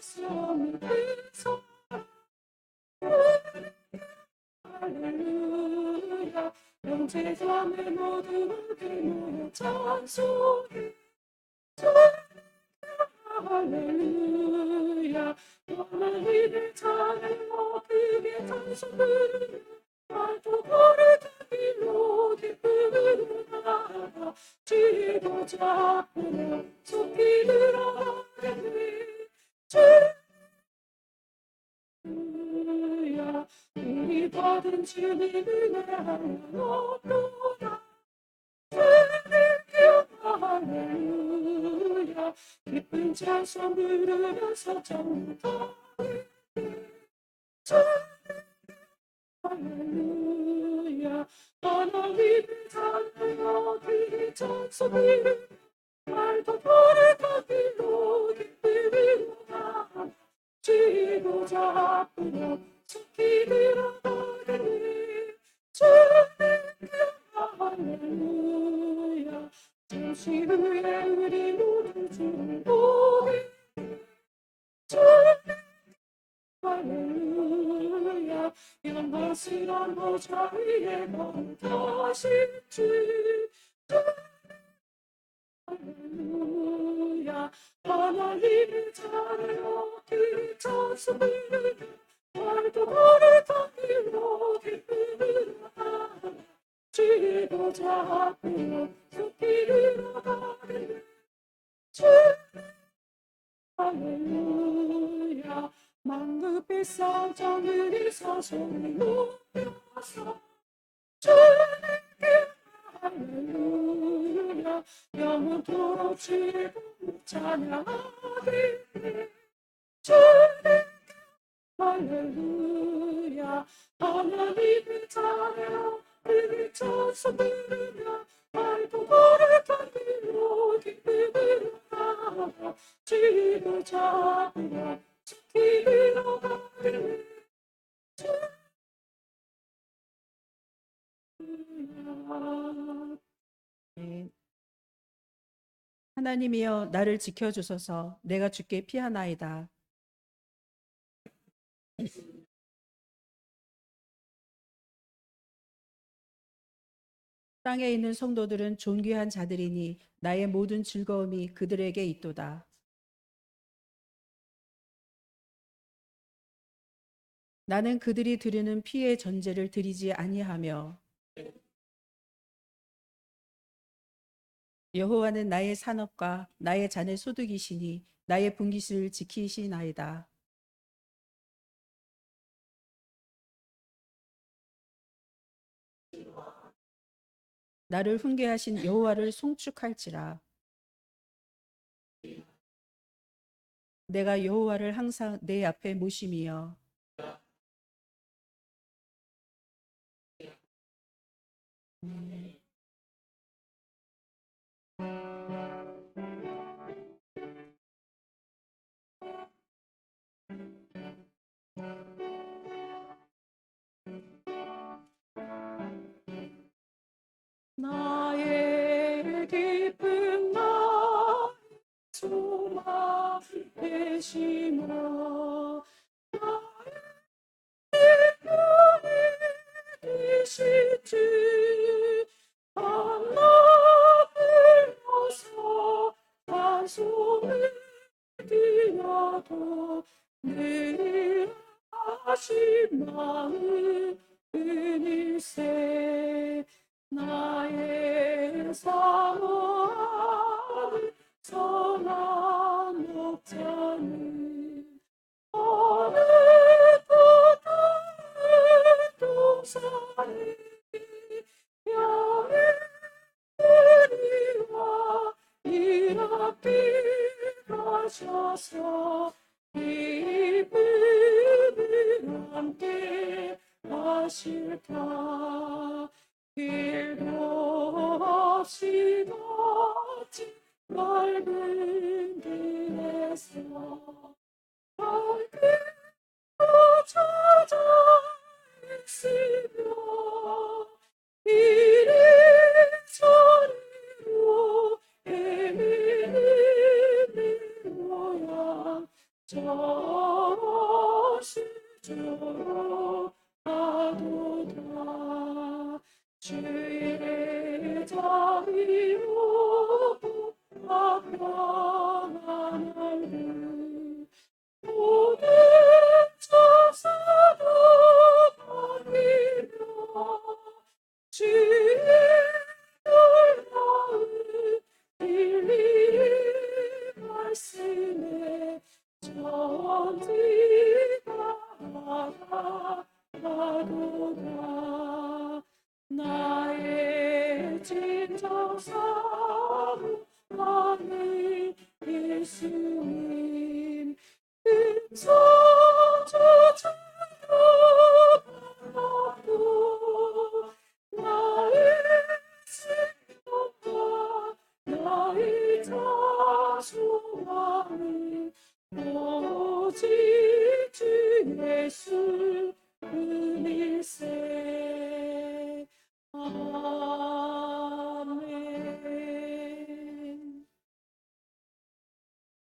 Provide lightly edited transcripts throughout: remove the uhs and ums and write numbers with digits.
성에서 할렐루야 영제자매 모두에게 모여 찬송해 할렐루야 하나님을 찬양하며 크게 찬송 부르며 말도 거룩한 길로 기쁨으로 나아가 지도 잡으며 속히 들어가겠네 할렐루야 우리 받은 주님을 내하노도다 주님께 할렐루야 기쁜 찬송 부르면서 정답을 할렐루야 하나님을 찬양하며 그의 찬송을 말도 거룩한 길로 기쁨으로 나아가 쥐고 잡으며 속히 들어가겠네 주님께 할렐루야 잠시 후에 우리 모두 주를 보게 주님께 할렐루야 영광스러운 보좌 위에 거하신 주 할렐루야 하나님을 찬양하며 그의 찬송 부르며 말도 거룩한 길로 기쁨으로 나아가 쥐고 잡으며 속히 들어가겠네 할렐루야 만급의 성전을 서손을 높여서 주님께 할렐루야 영원토록 주의 복을 찬양하겠네 주님께 할렐루야 하나님을 찬양하며 그의 찬송 부르며 말도 거룩한 길로 기쁨으로 나아가 쥐고 잡으며 속히 들어가겠네 네. 하나님이여 나를 지켜주소서. 내가 주께 피하나이다. 땅에 있는 성도들은 존귀한 자들이니 나의 모든 즐거움이 그들에게 있도다. 나는 그들이 드리는 피의 전제를 드리지 아니하며 여호와는 나의 산업과 나의 잔의 소득이시니 나의 분깃을 지키시나이다. 나를 훈계하신 여호와를 송축할지라. 내가 여호와를 항상 내 앞에 모심이여 나의 기쁨 나의 소망 되시며 나의 기쁨이 되시지 하나 불러서 찬송을 드려도 늘 하신 마음 은일세 나의 사모하는 선한 목자는 어느 또 동산에 양의 우리와 이렇게 가셔서 기쁨을 함께 하실까 길도 없이 걷지 넓은 길에서 밝게 찾아 있으며 이리저리로 헤매는 모양 저 주로 가도다. 주의 자비로 평안하는 모든 자사도 버리며 주의 놀라운 진리 말씀에 전지가 나가도다. 나의 진정사랑 하늘 예수님 은사주 찬양하고 나의 생각과 나의 자소하는 오직 주 예수 은일세. 아멘.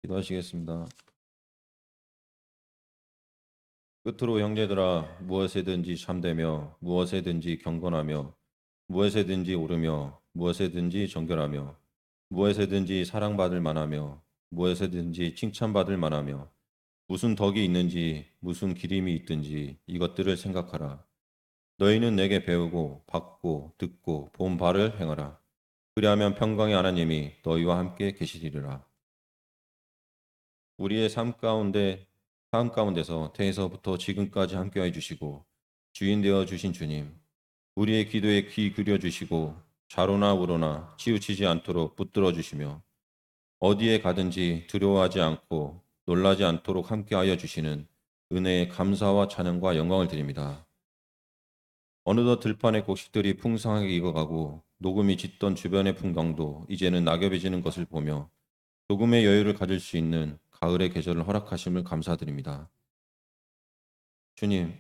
기도하시겠습니다. 끝으로 형제들아, 무엇에든지 참되며 무엇에든지 경건하며 무엇에든지 오르며 무엇에든지 정결하며 무엇에든지 사랑받을 만하며 무엇에든지 칭찬받을 만하며 무슨 덕이 있는지 무슨 기림이 있든지 이것들을 생각하라. 너희는 내게 배우고 받고 듣고 본 바를 행하라. 그리하면 평강의 하나님이 너희와 함께 계시리라. 우리의 삶 가운데서 태에서부터 지금까지 함께해 주시고 주인 되어 주신 주님, 우리의 기도에 귀 기울여 주시고 좌로나 우로나 치우치지 않도록 붙들어 주시며 어디에 가든지 두려워하지 않고 놀라지 않도록 함께하여 주시는 은혜의 감사와 찬양과 영광을 드립니다. 어느덧 들판의 곡식들이 풍성하게 익어가고 녹음이 짙던 주변의 풍경도 이제는 낙엽이 지는 것을 보며 조금의 여유를 가질 수 있는 가을의 계절을 허락하심을 감사드립니다. 주님,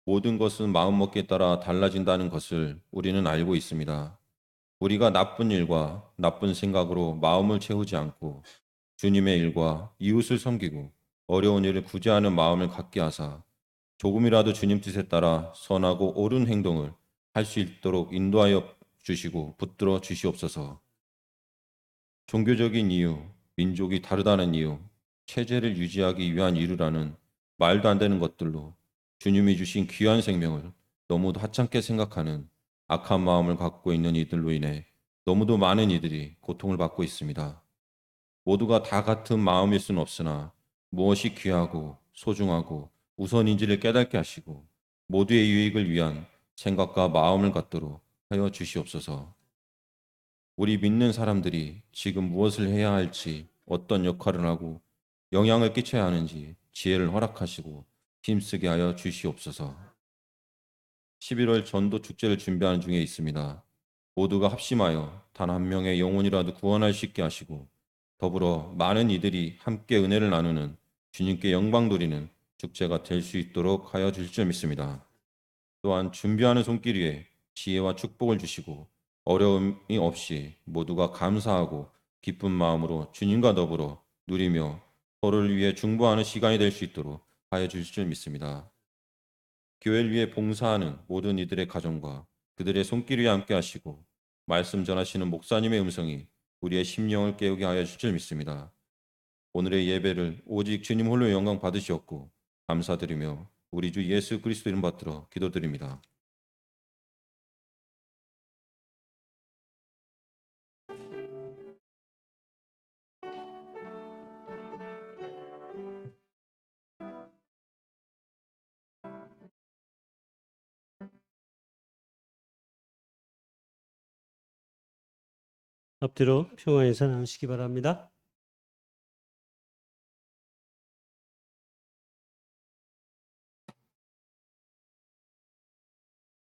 모든 것은 마음먹기에 따라 달라진다는 것을 우리는 알고 있습니다. 우리가 나쁜 일과 나쁜 생각으로 마음을 채우지 않고 주님의 일과 이웃을 섬기고 어려운 일을 구제하는 마음을 갖게 하사 조금이라도 주님 뜻에 따라 선하고 옳은 행동을 할 수 있도록 인도하여 주시고 붙들어 주시옵소서. 종교적인 이유, 민족이 다르다는 이유, 체제를 유지하기 위한 이유라는 말도 안 되는 것들로 주님이 주신 귀한 생명을 너무도 하찮게 생각하는 악한 마음을 갖고 있는 이들로 인해 너무도 많은 이들이 고통을 받고 있습니다. 모두가 다 같은 마음일 수는 없으나 무엇이 귀하고 소중하고 우선인지를 깨닫게 하시고 모두의 유익을 위한 생각과 마음을 갖도록 하여 주시옵소서. 우리 믿는 사람들이 지금 무엇을 해야 할지, 어떤 역할을 하고 영향을 끼쳐야 하는지 지혜를 허락하시고 힘쓰게 하여 주시옵소서. 11월 전도 축제를 준비하는 중에 있습니다. 모두가 합심하여 단 한 명의 영혼이라도 구원할 수 있게 하시고 더불어 많은 이들이 함께 은혜를 나누는 주님께 영광 돌리는 축제가 될 수 있도록 하여 주실 줄 믿습니다. 또한 준비하는 손길 위에 지혜와 축복을 주시고 어려움이 없이 모두가 감사하고 기쁜 마음으로 주님과 더불어 누리며 서로를 위해 중보하는 시간이 될 수 있도록 하여 주실 줄 믿습니다. 교회를 위해 봉사하는 모든 이들의 가정과 그들의 손길 위에 함께 하시고 말씀 전하시는 목사님의 음성이 우리의 심령을 깨우게 하여 주실 줄 믿습니다. 오늘의 예배를 오직 주님 홀로 영광 받으시옵고 감사드리며 우리 주 예수 그리스도 이름 받들어 기도드립니다. 엎드려 평화 인사 나누시기 바랍니다.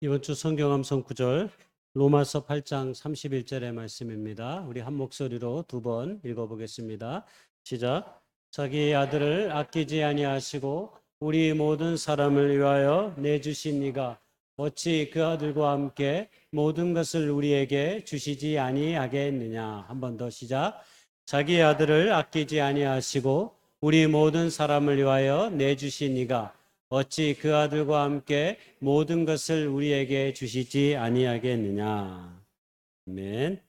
이번 주 성경 암송 구절 로마서 8장 31절의 말씀입니다. 우리 한 목소리로 두 번 읽어보겠습니다. 시작. 자기의 아들을 아끼지 아니하시고 우리 모든 사람을 위하여 내주신 이가 어찌 그 아들과 함께 모든 것을 우리에게 주시지 아니하겠느냐. 한 번 더 시작. 자기의 아들을 아끼지 아니하시고 우리 모든 사람을 위하여 내주신 이가 어찌 그 아들과 함께 모든 것을 우리에게 주시지 아니하겠느냐. 아멘.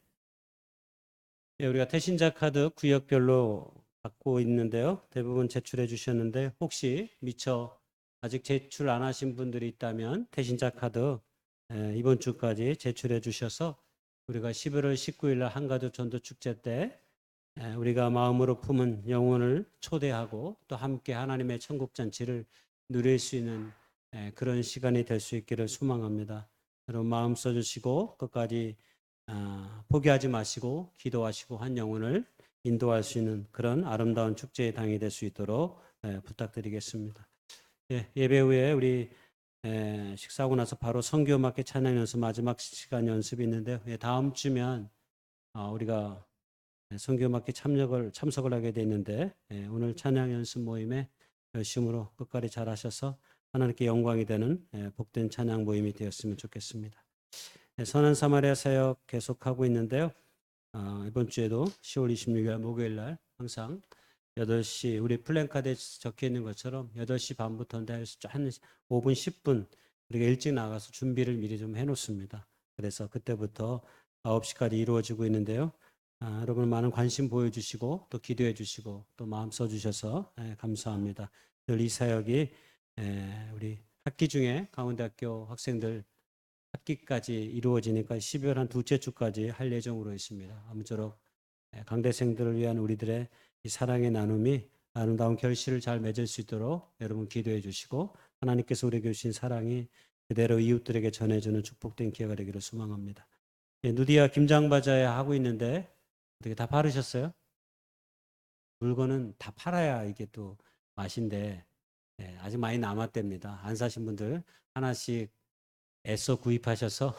예, 우리가 태신자 카드 구역별로 받고 있는데요. 대부분 제출해 주셨는데 혹시 미처 아직 제출 안 하신 분들이 있다면 태신자 카드 이번 주까지 제출해 주셔서 우리가 11월 19일 날 한가족 전도 축제 때 우리가 마음으로 품은 영혼을 초대하고 또 함께 하나님의 천국 잔치를 누릴 수 있는 그런 시간이 될 수 있기를 소망합니다. 여러분 마음 써주시고 끝까지 포기하지 마시고 기도하시고 한 영혼을 인도할 수 있는 그런 아름다운 축제의 당이 될 수 있도록 부탁드리겠습니다. 예배 후에 우리 식사하고 나서 바로 선교음악회 찬양 연습 마지막 시간 연습이 있는데요. 다음 주면 우리가 선교음악회 참석을 하게 돼 있는데 오늘 찬양 연습 모임에 열심으로 끝까지 잘하셔서 하나님께 영광이 되는 복된 찬양 모임이 되었으면 좋겠습니다. 선한 사마리아 사역 계속하고 있는데요. 이번 주에도 10월 26일 목요일 날 항상 8시 우리 플랜카드에 적혀 있는 것처럼 8시 반부터인데 한 5분 10분 우리가 일찍 나가서 준비를 미리 좀 해놓습니다. 그래서 그때부터 9시까지 이루어지고 있는데요. 여러분 많은 관심 보여주시고 또 기도해 주시고 또 마음 써주셔서 감사합니다. 늘 이 사역이 우리 학기 중에 강원대학교 학생들 학기까지 이루어지니까 12월 한 둘째 주까지 할 예정으로 있습니다. 아무쪼록 강대생들을 위한 우리들의 이 사랑의 나눔이 아름다운 결실을 잘 맺을 수 있도록 여러분 기도해 주시고 하나님께서 우리에게 주신 사랑이 그대로 이웃들에게 전해주는 축복된 기회가 되기를 소망합니다. 누디아 김장바자에 하고 있는데 어떻게 다 바르셨어요? 물건은 다 팔아야 이게 또 맛인데 아직 많이 남았답니다. 안 사신 분들 하나씩 애써 구입하셔서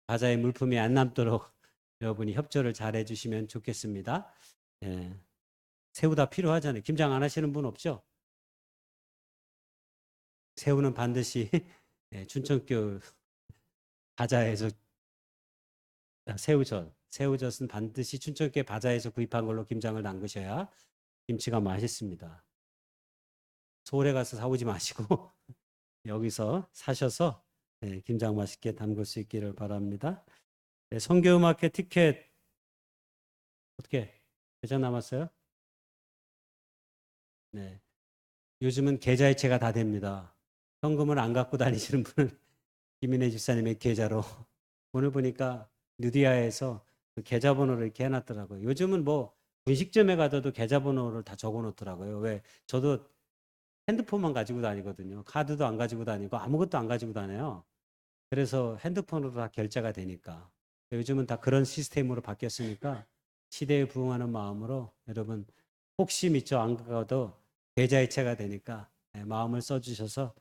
바자의 물품이 안 남도록 여러분이 협조를 잘 해주시면 좋겠습니다. 새우 다 필요하잖아요. 김장 안 하시는 분 없죠? 새우는 반드시 춘천교 바자에서 새우젓은 반드시 춘천교 바자에서 구입한 걸로 김장을 담그셔야 김치가 맛있습니다. 서울에 가서 사오지 마시고 여기서 사셔서 김장 맛있게 담글 수 있기를 바랍니다. 선교음악회 티켓 어떻게 계좌 남았어요? 네. 요즘은 계좌이체가 다 됩니다. 현금을 안 갖고 다니시는 분은 김인혜 집사님의 계좌로 오늘 보니까 누디아에서 그 계좌번호를 이렇게 해놨더라고요. 요즘은 뭐 분식점에 가도 계좌번호를 다 적어놓더라고요. 왜 저도 핸드폰만 가지고 다니거든요. 카드도 안 가지고 다니고 아무것도 안 가지고 다녀요. 그래서 핸드폰으로 다 결제가 되니까 요즘은 다 그런 시스템으로 바뀌었으니까 시대에 부응하는 마음으로 여러분 혹시 미처 안 가도 계좌이체가 되니까 마음을 써주셔서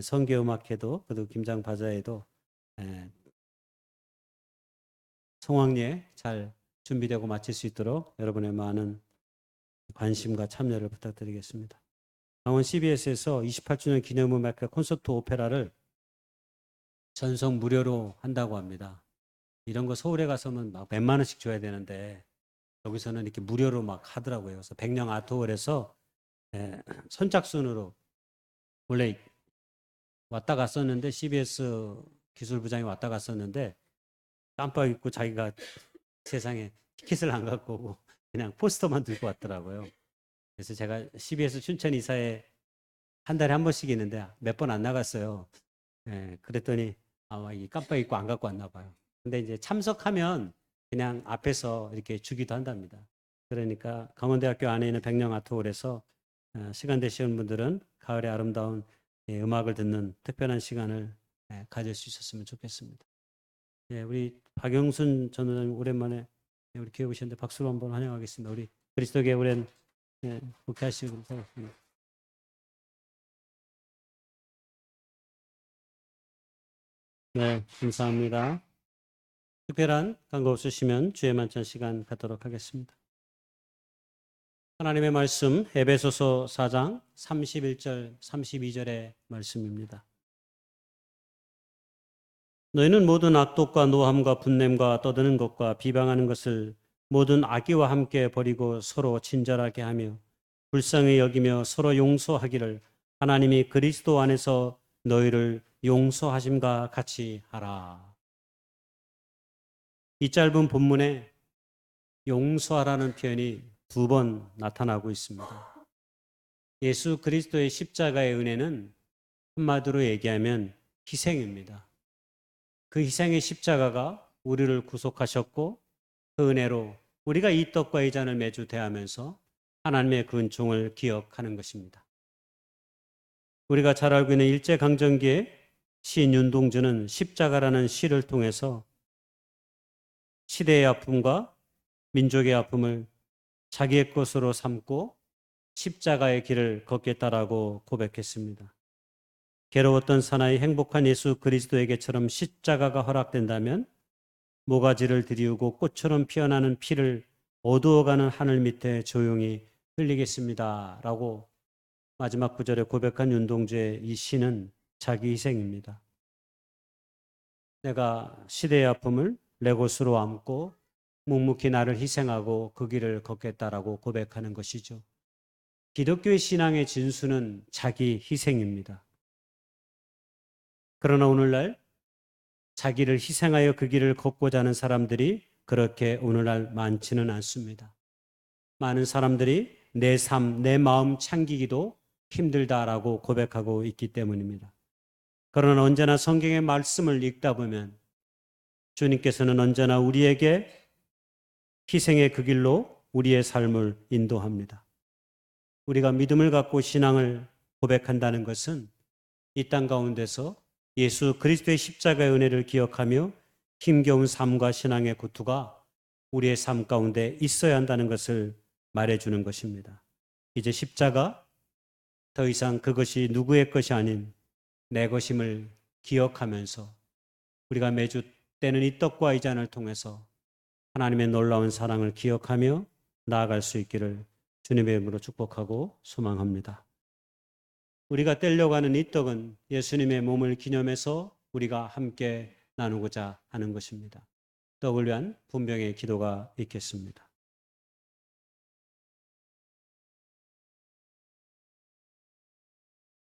선교음악회도 그리고 김장바자회도 성황리에 잘 준비되고 마칠 수 있도록 여러분의 많은 관심과 참여를 부탁드리겠습니다. 강원 CBS에서 28주년 기념음악회 콘서트 오페라를 전성 무료로 한다고 합니다. 이런 거 서울에 가서는 막 몇만 원씩 줘야 되는데 여기서는 이렇게 무료로 막 하더라고요. 그래서 백령 아트홀에서 선착순으로 원래 왔다 갔었는데 CBS 기술부장이 왔다 갔었는데 깜빡 잊고 자기가 세상에 티켓을 안 갖고 오고 그냥 포스터만 들고 왔더라고요. 그래서 제가 CBS 춘천 이사에 한 달에 한 번씩 있는데 몇 번 안 나갔어요. 그랬더니 아마 이 깜빡 잊고 안 갖고 왔나 봐요. 근데 이제 참석하면 그냥 앞에서 이렇게 주기도 한답니다. 그러니까 강원대학교 안에 있는 백령 아트홀에서 시간 되시는 분들은 가을의 아름다운 음악을 듣는 특별한 시간을 가질 수 있었으면 좋겠습니다. 우리 박영순 전원장님 오랜만에 우리 교회 오셨는데 박수로 한번 환영하겠습니다. 우리 그리스도교회 오랜 목회하시고 감사합니다. 네, 감사합니다. 특별한 간구 없으시면 주의 만찬 시간 갖도록 하겠습니다. 하나님의 말씀 에베소서 4장 31절 32절의 말씀입니다. 너희는 모든 악독과 노함과 분냄과 떠드는 것과 비방하는 것을 모든 악의와 함께 버리고 서로 친절하게 하며 불쌍히 여기며 서로 용서하기를 하나님이 그리스도 안에서 너희를 용서하심과 같이 하라. 이 짧은 본문에 용서하라는 표현이 2번 나타나고 있습니다. 예수 그리스도의 십자가의 은혜는 한마디로 얘기하면 희생입니다. 그 희생의 십자가가 우리를 구속하셨고 그 은혜로 우리가 이 떡과 이 잔을 매주 대하면서 하나님의 그 은총을 기억하는 것입니다. 우리가 잘 알고 있는 일제강점기에 시인 윤동주는 십자가라는 시를 통해서 시대의 아픔과 민족의 아픔을 자기의 것으로 삼고 십자가의 길을 걷겠다라고 고백했습니다. 괴로웠던 사나이 행복한 예수 그리스도에게처럼 십자가가 허락된다면 모가지를 들이우고 꽃처럼 피어나는 피를 어두워가는 하늘 밑에 조용히 흘리겠습니다. 라고 마지막 구절에 고백한 윤동주의 이 시는 자기 희생입니다. 내가 시대의 아픔을 내 것으로 안고 묵묵히 나를 희생하고 그 길을 걷겠다라고 고백하는 것이죠. 기독교의 신앙의 진수는 자기 희생입니다. 그러나 오늘날 자기를 희생하여 그 길을 걷고자 하는 사람들이 그렇게 오늘날 많지는 않습니다. 많은 사람들이 내 삶, 내 마음 챙기기도 힘들다라고 고백하고 있기 때문입니다. 그러나 언제나 성경의 말씀을 읽다 보면 주님께서는 언제나 우리에게 희생의 그 길로 우리의 삶을 인도합니다. 우리가 믿음을 갖고 신앙을 고백한다는 것은 이 땅 가운데서 예수 그리스도의 십자가의 은혜를 기억하며 힘겨운 삶과 신앙의 고투가 우리의 삶 가운데 있어야 한다는 것을 말해주는 것입니다. 이제 십자가 더 이상 그것이 누구의 것이 아닌 내 것임을 기억하면서 우리가 매주 때는 이 떡과 이 잔을 통해서 하나님의 놀라운 사랑을 기억하며 나아갈 수 있기를 주님의 이름으로 축복하고 소망합니다. 우리가 떼려고 하는 이 떡은 예수님의 몸을 기념해서 우리가 함께 나누고자 하는 것입니다. 떡을 위한 분명의 기도가 있겠습니다.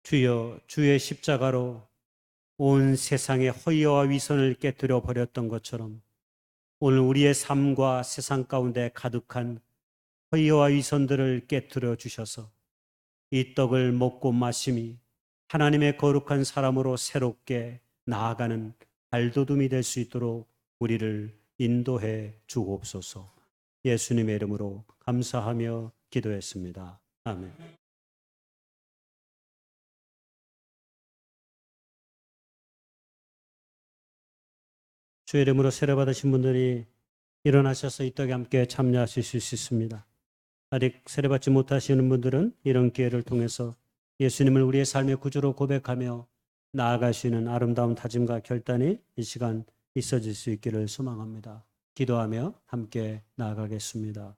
주여, 주의 십자가로 온 세상의 허위와 위선을 깨뜨려 버렸던 것처럼 오늘 우리의 삶과 세상 가운데 가득한 허위와 위선들을 깨뜨려 주셔서 이 떡을 먹고 마심이 하나님의 거룩한 사람으로 새롭게 나아가는 발돋움이 될 수 있도록 우리를 인도해 주옵소서. 예수님의 이름으로 감사하며 기도했습니다. 아멘. 주의 이름으로 세례받으신 분들이 일어나셔서 이 떡에 함께 참여하실 수 있습니다. 아직 세례받지 못하시는 분들은 이런 기회를 통해서 예수님을 우리의 삶의 구주로 고백하며 나아갈 수 있는 아름다운 다짐과 결단이 이 시간 있어질 수 있기를 소망합니다. 기도하며 함께 나아가겠습니다.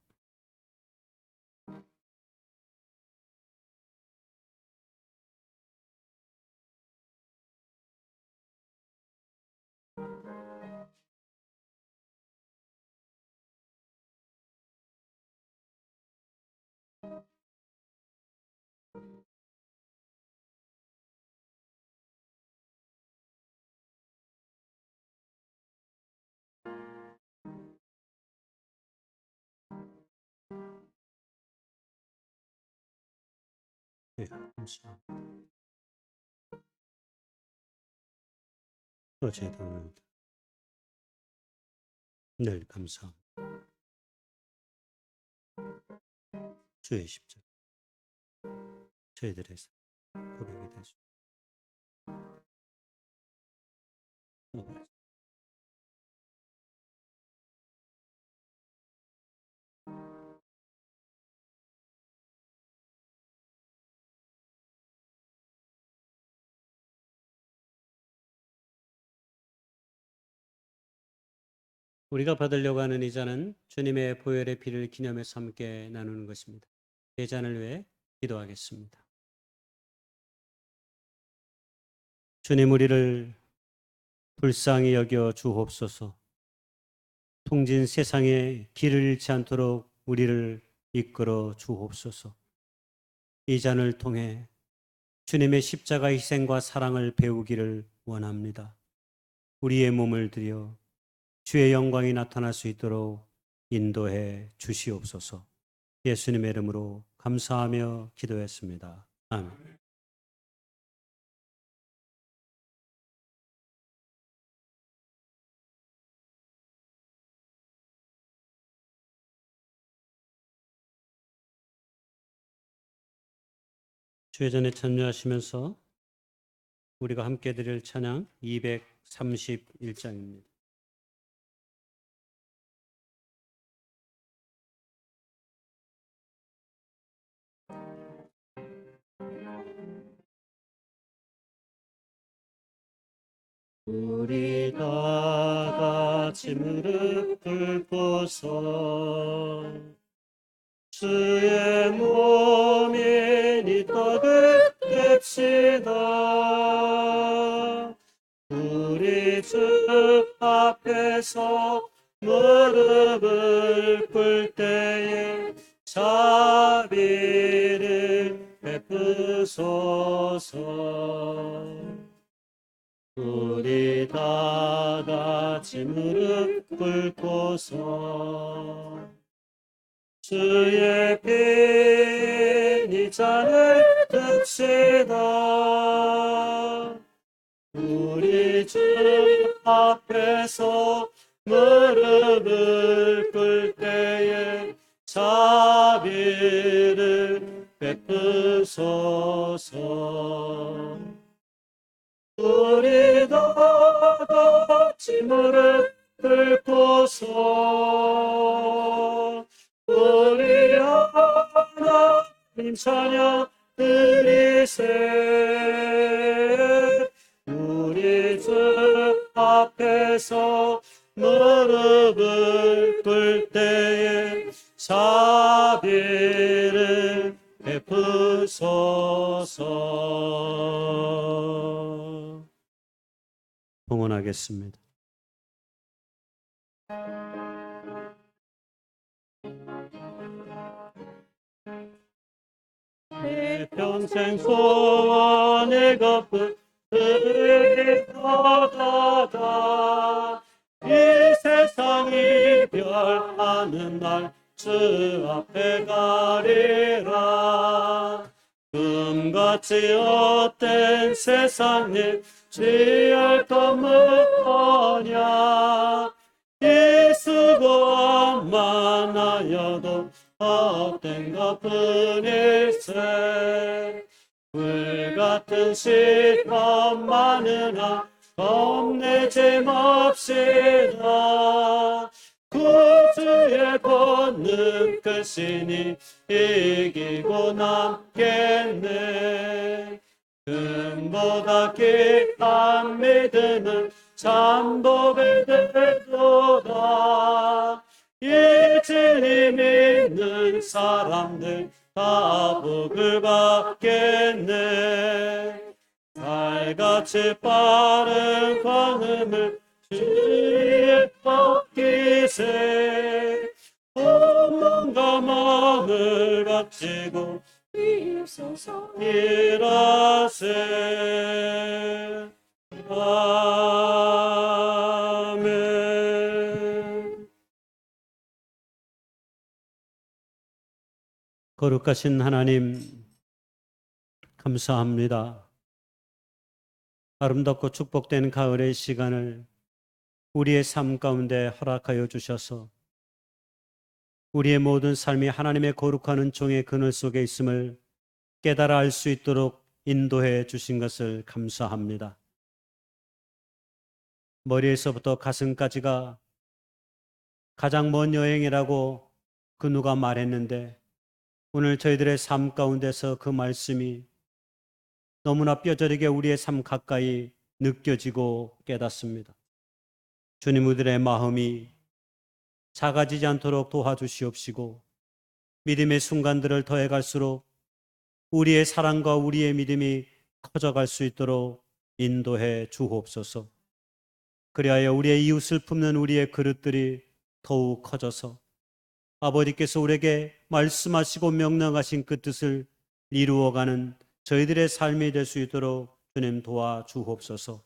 네, 감사합니다. 또 제도입니다. 늘 감사합니다. 주의 십자가 저희들의 삶 고백이 되시고 우리가 받으려고 하는 이 잔은 주님의 보혈의 피를 기념해서 함께 나누는 것입니다. 이 잔을 위해 기도하겠습니다. 주님, 우리를 불쌍히 여겨 주옵소서. 통진 세상에 길을 잃지 않도록 우리를 이끌어 주옵소서. 이 잔을 통해 주님의 십자가 희생과 사랑을 배우기를 원합니다. 우리의 몸을 들여 주의 영광이 나타날 수 있도록 인도해 주시옵소서. 예수님의 이름으로 감사하며 기도했습니다. 아멘. 주회전에 참여하시면서 우리가 함께 드릴 찬양 231장입니다. 우리 다 같이 무릎 꿇고서 주의 몸인 이 떡을 깹시다. 우리 주 앞에서 무릎을 꿇을 때에 자비를 베푸소서. 우리 다 같이 무릎 꿇고서 주의 피 잔을 듭시다. 우리 주 앞에서 무릎을 꿇을 때에 자비를 베푸소서. 우리 다 같이 무릎 꿇고서 우리 하나님 찬양 드리세. 우리 주 앞에서 무릎을 꿇을 때에 자비를 베푸소서. 봉헌하겠습니다. 내 평생 소원을 갚은 그의 바다다. 이 세상이 별하는 날 주 앞에 가리라. 금같이 헛된 세상 일 취할 것은 뭐냐. 이 수고만 하여도 헛된 것뿐일세. 불같은 시험 많으나 겁내지 맙시다. 구주의 권능 크시니 이기고 남겠네. 금보다 귀한 믿음은 참복을 들도다. 이 진리 믿는 사람들 다 복을 받겠네. 달같이 빠른 걸음을 주의 뻗기세. 온몸과 마음을 바치고 비옵소서. 일하세. 아멘. 거룩하신 하나님, 감사합니다. 아름답고 축복된 가을의 시간을 우리의 삶 가운데 허락하여 주셔서 우리의 모든 삶이 하나님의 거룩한 은총의 그늘 속에 있음을 깨달아 알 수 있도록 인도해 주신 것을 감사합니다. 머리에서부터 가슴까지가 가장 먼 여행이라고 그 누가 말했는데, 오늘 저희들의 삶 가운데서 그 말씀이 너무나 뼈저리게 우리의 삶 가까이 느껴지고 깨닫습니다. 주님, 우리들의 마음이 작아지지 않도록 도와주시옵시고, 믿음의 순간들을 더해갈수록 우리의 사랑과 우리의 믿음이 커져갈 수 있도록 인도해 주옵소서. 그리하여 우리의 이웃을 품는 우리의 그릇들이 더욱 커져서 아버지께서 우리에게 말씀하시고 명령하신 그 뜻을 이루어가는 저희들의 삶이 될 수 있도록 주님 도와주옵소서.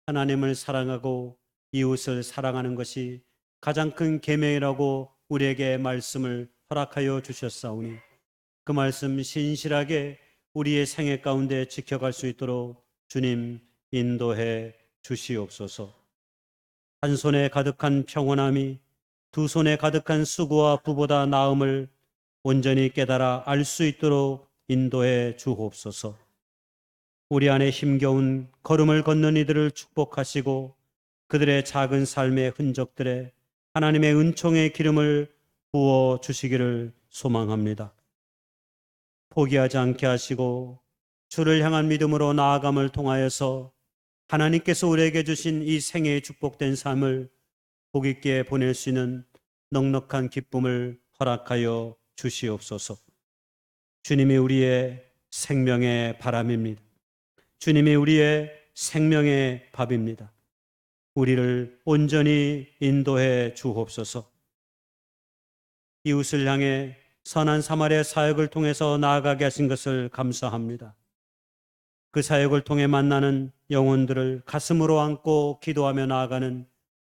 하나님을 사랑하고 이웃을 사랑하는 것이 가장 큰 계명이라고 우리에게 말씀을 허락하여 주셨사오니 그 말씀 신실하게 우리의 생애 가운데 지켜갈 수 있도록 주님 인도해 주시옵소서. 한 손에 가득한 평온함이 두 손에 가득한 수고와 부보다 나음을 온전히 깨달아 알 수 있도록 인도해 주옵소서. 우리 안에 힘겨운 걸음을 걷는 이들을 축복하시고 그들의 작은 삶의 흔적들에 하나님의 은총의 기름을 부어 주시기를 소망합니다. 포기하지 않게 하시고 주를 향한 믿음으로 나아감을 통하여서 하나님께서 우리에게 주신 이 생애의 축복된 삶을 복 있게 보낼 수 있는 넉넉한 기쁨을 허락하여 주시옵소서. 주님이 우리의 생명의 바람입니다. 주님이 우리의 생명의 밥입니다. 우리를 온전히 인도해 주옵소서. 이웃을 향해 선한 사마리아 사역을 통해서 나아가게 하신 것을 감사합니다. 그 사역을 통해 만나는 영혼들을 가슴으로 안고 기도하며 나아가는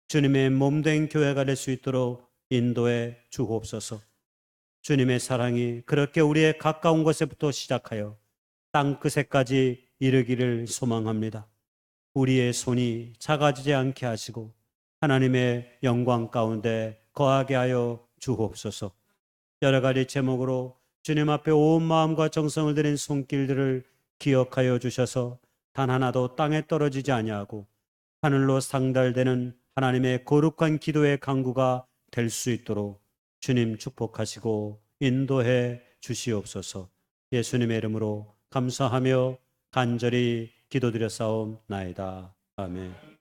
주님의 몸된 교회가 될 수 있도록 인도해 주옵소서. 주님의 사랑이 그렇게 우리의 가까운 곳에부터 시작하여 땅끝에까지 이르기를 소망합니다. 우리의 손이 작아지지 않게 하시고 하나님의 영광 가운데 거하게 하여 주옵소서. 여러 가지 제목으로 주님 앞에 온 마음과 정성을 들인 손길들을 기억하여 주셔서 단 하나도 땅에 떨어지지 아니하고 하늘로 상달되는 하나님의 거룩한 기도의 강구가 될 수 있도록 주님 축복하시고 인도해 주시옵소서. 예수님의 이름으로 감사하며 간절히 기도드렸사옵나이다. 아멘.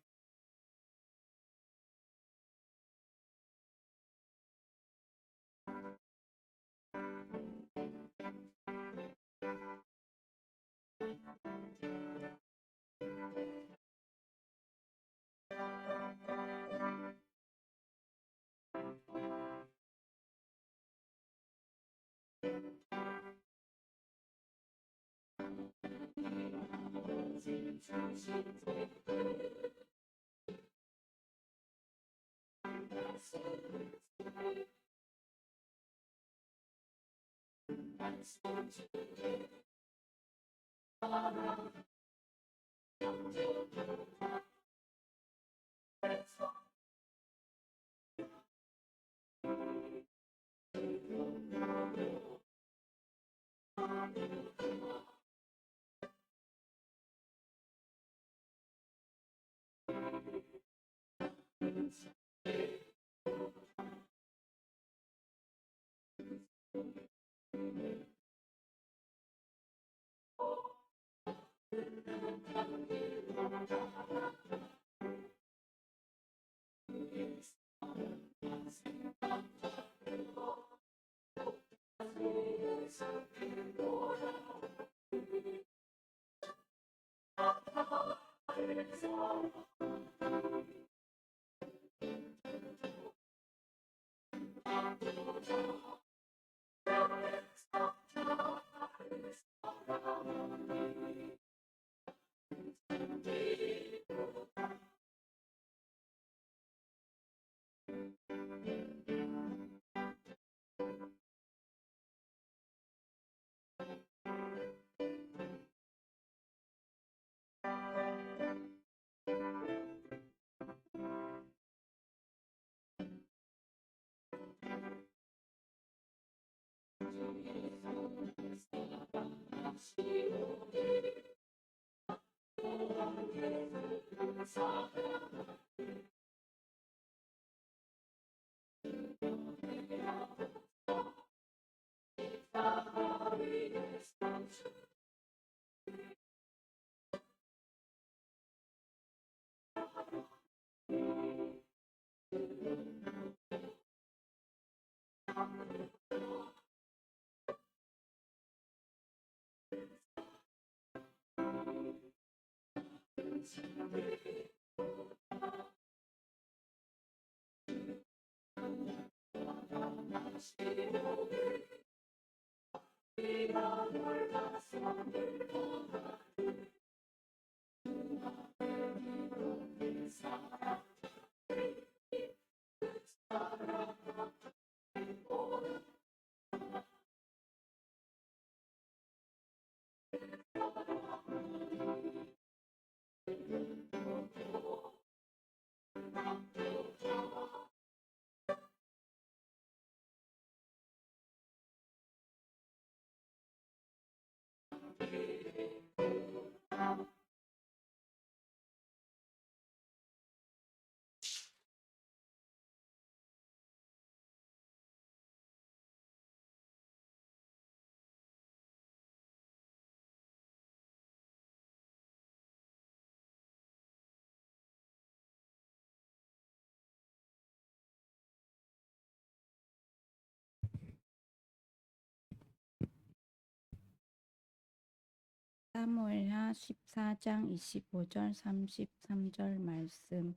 사무엘하 14장 25절 33절 말씀.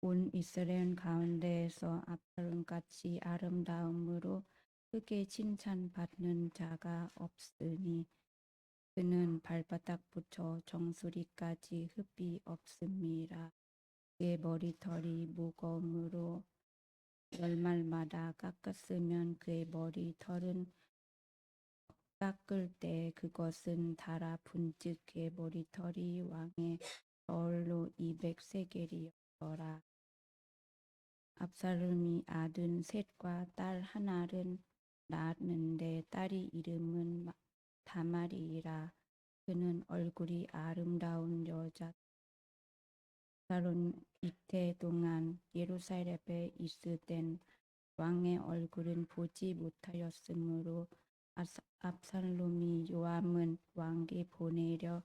온 이스라엘 가운데에서 압살롬같이 아름다움으로 크게 칭찬받는 자가 없으니 그는 발바닥부터 정수리까지 흡이 없음이라. 그의 머리털이 무거움으로 열말마다 깎았으면 그의 머리털은 깎을 때 그것은 달아분즉 그의 머리털이 왕의 저울로 200세겔이었더라. 압살롬이 아들 셋과 딸 하나를 낳았는데 딸이 이름은 다말이라. 그는 얼굴이 아름다운 여자. 압살롬 이태 동안 예루살렘에 있을 땐 왕의 얼굴은 보지 못하였으므로 압살롬이 요암은 왕께 보내려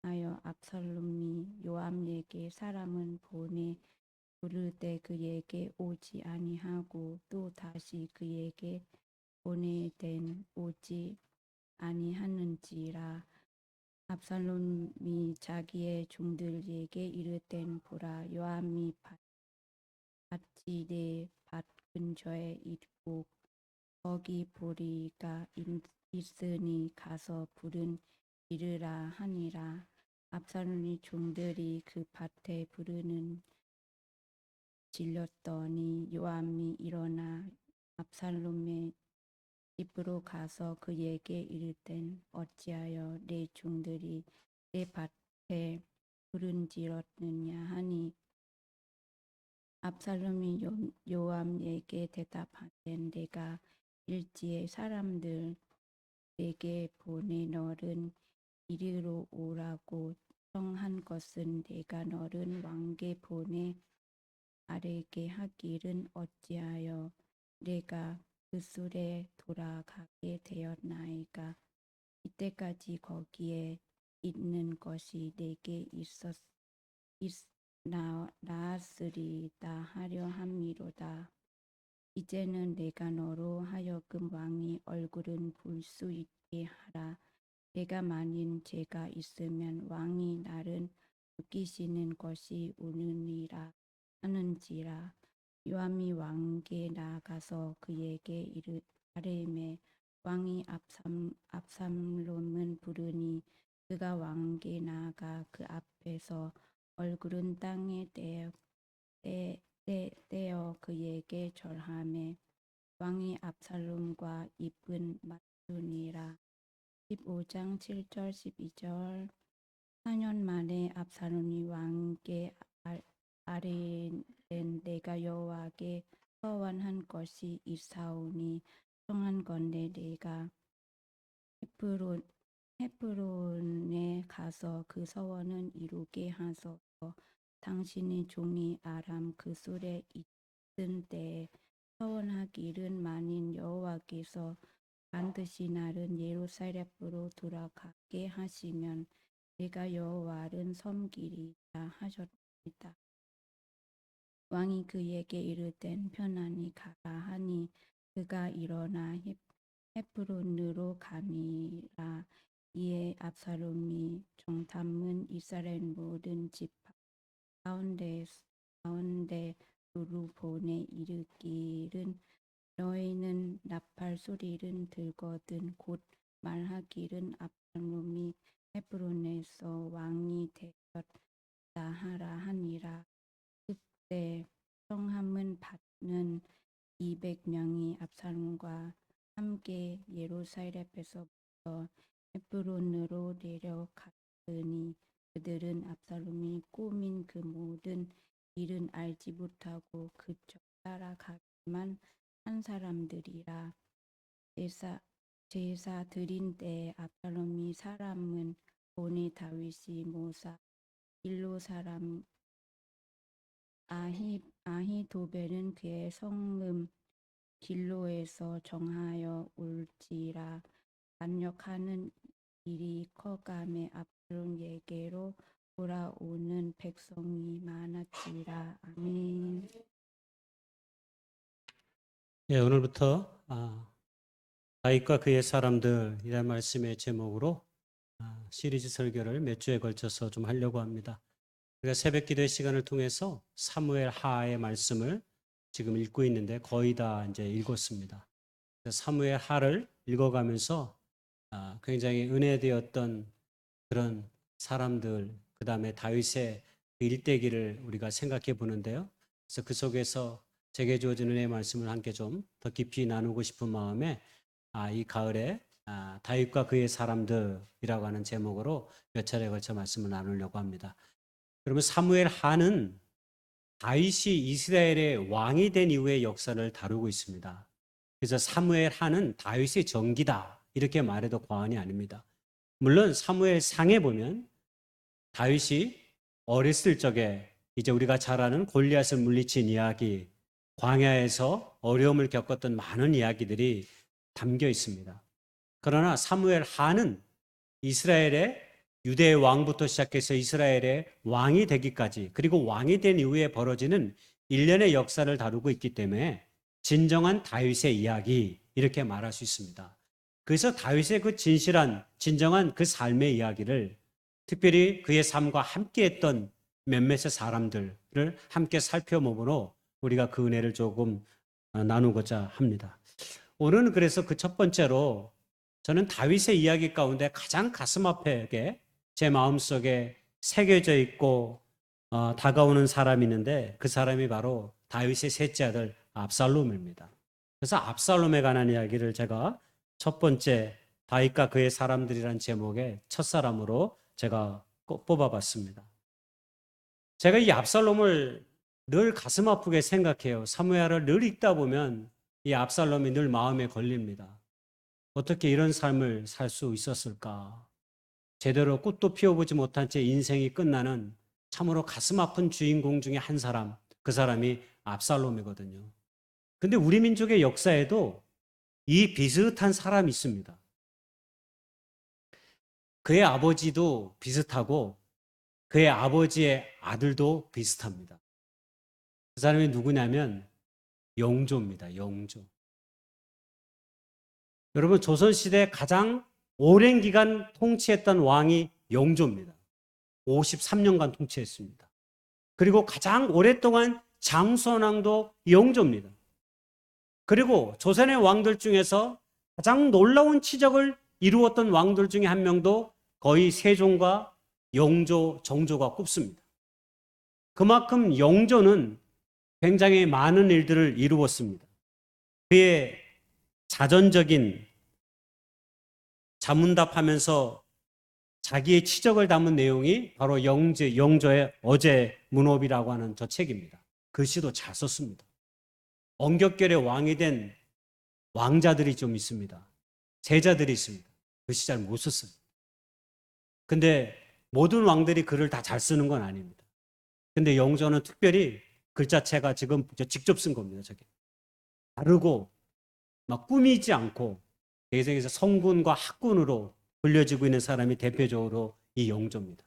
하여 압살롬이 요암에게 사람을 보내 부를 때 그에게 오지 아니하고 또 다시 그에게 보내된 오지 아니하는지라. 압살롬이 자기의 종들에게 이르된 보라, 요암이 밭이 내 밭 근처에 있고 거기 보리가 있으니 가서 불은 이르라 하니라. 압살롬의 종들이 그 밭에 불은 질렀더니 요암이 일어나 압살롬의 집으로 가서 그에게 이르되 어찌하여 내 종들이 내 밭에 불은 질렀느냐 하니 압살롬이 요암에게 대답하되 내가 일지의 사람들에게 보내 너를 이리로 오라고 청한 것은 내가 너를 왕께 보내 아뢰게 하기를 어찌하여 내가 그 술에 돌아가게 되었나이까. 이때까지 거기에 있는 것이 내게 나았으리다 하려 함이로다. 이제는 내가 너로 하여금 왕의 얼굴은 볼 수 있게 하라. 내가 만일 죄가 있으면 왕이 나를 죽이시는 것이 옳으니라 하는지라. 요암이 왕께 나아가서 그에게 아뢰매 왕이 압살롬은 부르니 그가 왕께 나아가 그 앞에서 얼굴은 땅에 떼어 그에게 절하매 왕이 압살롬과 입은 맞추니라. 15장 7절 12절. 4년 만에 압살롬이 왕께 아뢰된 내가 여호와께 서원한 것이 있사오니 청한 건대 내가 헤브론에 가서 그 서원을 이루게 하소서. 당신의 종이 아람 그 술에 있은 때에 서원하기를 만일 여호와께서 반드시 나를 예루살렘으로 돌아가게 하시면 내가 여호와를 섬기리라 하셨다. 왕이 그에게 이르되 편안히 가라 하니 그가 일어나 헤브론으로 가니라. 이에 압살롬이 정탐은 이스라엘 모든 지파 가운데로 보내 이르기를 너희는 나팔 소리를 들거든 곧 말하기를 압살롬이 헤브론에서 왕이 되었다 하라 하니라. 그때 성함은 받는 200명이 압살롬과 함께 예루살렘에서부터 헤브론으로 내려갔으니 그들은 압살롬이 꾸민 그 모든 일은 알지 못하고 그저 따라가기만 한 사람들이라. 제사 드린 때에 압살롬이 사람은 보내 다윗이 모사 길로 사람 아히도벨은 그의 성읍 길로에서 정하여 올지라. 반역하는 일이 커감에 압살롬에게로 돌아오는 백성이 많았지라. 아멘. 예, 오늘부터 다윗과 그의 사람들이라는 말씀의 제목으로 시리즈 설교를 몇 주에 걸쳐서 좀 하려고 합니다. 우리가 새벽 기도의 시간을 통해서 사무엘 하의 말씀을 지금 읽고 있는데 거의 다 이제 읽었습니다. 사무엘 하를 읽어가면서 굉장히 은혜되었던 그런 사람들, 그 다음에 다윗의 일대기를 우리가 생각해 보는데요. 그래서 그 속에서 제게 주어진 은혜의 말씀을 함께 좀 더 깊이 나누고 싶은 마음에 이 가을에 다윗과 그의 사람들이라고 하는 제목으로 몇 차례에 걸쳐 말씀을 나누려고 합니다. 그러면 사무엘 하는 다윗이 이스라엘의 왕이 된 이후의 역사를 다루고 있습니다. 그래서 사무엘 하는 다윗의 전기다 이렇게 말해도 과언이 아닙니다. 물론 사무엘 상에 보면 다윗이 어렸을 적에 이제 우리가 잘 아는 골리앗을 물리친 이야기, 광야에서 어려움을 겪었던 많은 이야기들이 담겨 있습니다. 그러나 사무엘 하는 이스라엘의 유대의 왕부터 시작해서 이스라엘의 왕이 되기까지, 그리고 왕이 된 이후에 벌어지는 일련의 역사를 다루고 있기 때문에 진정한 다윗의 이야기 이렇게 말할 수 있습니다. 그래서 다윗의 그 진정한 그 삶의 이야기를, 특별히 그의 삶과 함께했던 몇몇의 사람들을 함께 살펴보므로 우리가 그 은혜를 조금 나누고자 합니다. 오늘은 그래서 그 첫 번째로 저는 다윗의 이야기 가운데 가장 가슴 아프게 제 마음속에 새겨져 있고 다가오는 사람이 있는데 그 사람이 바로 다윗의 셋째 아들 압살롬입니다. 그래서 압살롬에 관한 이야기를 제가 첫 번째 다윗과 그의 사람들이란 제목의 첫사람으로 제가 뽑아봤습니다. 제가 이 압살롬을 늘 가슴 아프게 생각해요. 사무엘을 늘 읽다 보면 이 압살롬이 늘 마음에 걸립니다. 어떻게 이런 삶을 살 수 있었을까? 제대로 꽃도 피워보지 못한 채 인생이 끝나는 참으로 가슴 아픈 주인공 중에 한 사람, 그 사람이 압살롬이거든요. 근데 우리 민족의 역사에도 이 비슷한 사람이 있습니다. 그의 아버지도 비슷하고 그의 아버지의 아들도 비슷합니다. 그 사람이 누구냐면 영조입니다. 영조. 여러분, 조선시대 가장 오랜 기간 통치했던 왕이 영조입니다. 53년간 통치했습니다. 그리고 가장 오랫동안 장수왕도 영조입니다. 그리고 조선의 왕들 중에서 가장 놀라운 치적을 이루었던 왕들 중에 한 명도 거의 세종과 영조, 정조가 꼽습니다. 그만큼 영조는 굉장히 많은 일들을 이루었습니다. 그의 자전적인 자문답하면서 자기의 치적을 담은 내용이 바로 영조의 어제 문업이라고 하는 저 책입니다. 글씨도 잘 썼습니다. 언격결의 왕이 된 왕자들이 좀 있습니다. 제자들이 있습니다. 글씨 잘 못 썼어요. 근데 모든 왕들이 글을 다 잘 쓰는 건 아닙니다. 근데 영조는 특별히 글자체가 지금 직접 쓴 겁니다. 저게 다르고 막 꾸미지 않고 대세에서 성군과 학군으로 불려지고 있는 사람이 대표적으로 이 영조입니다.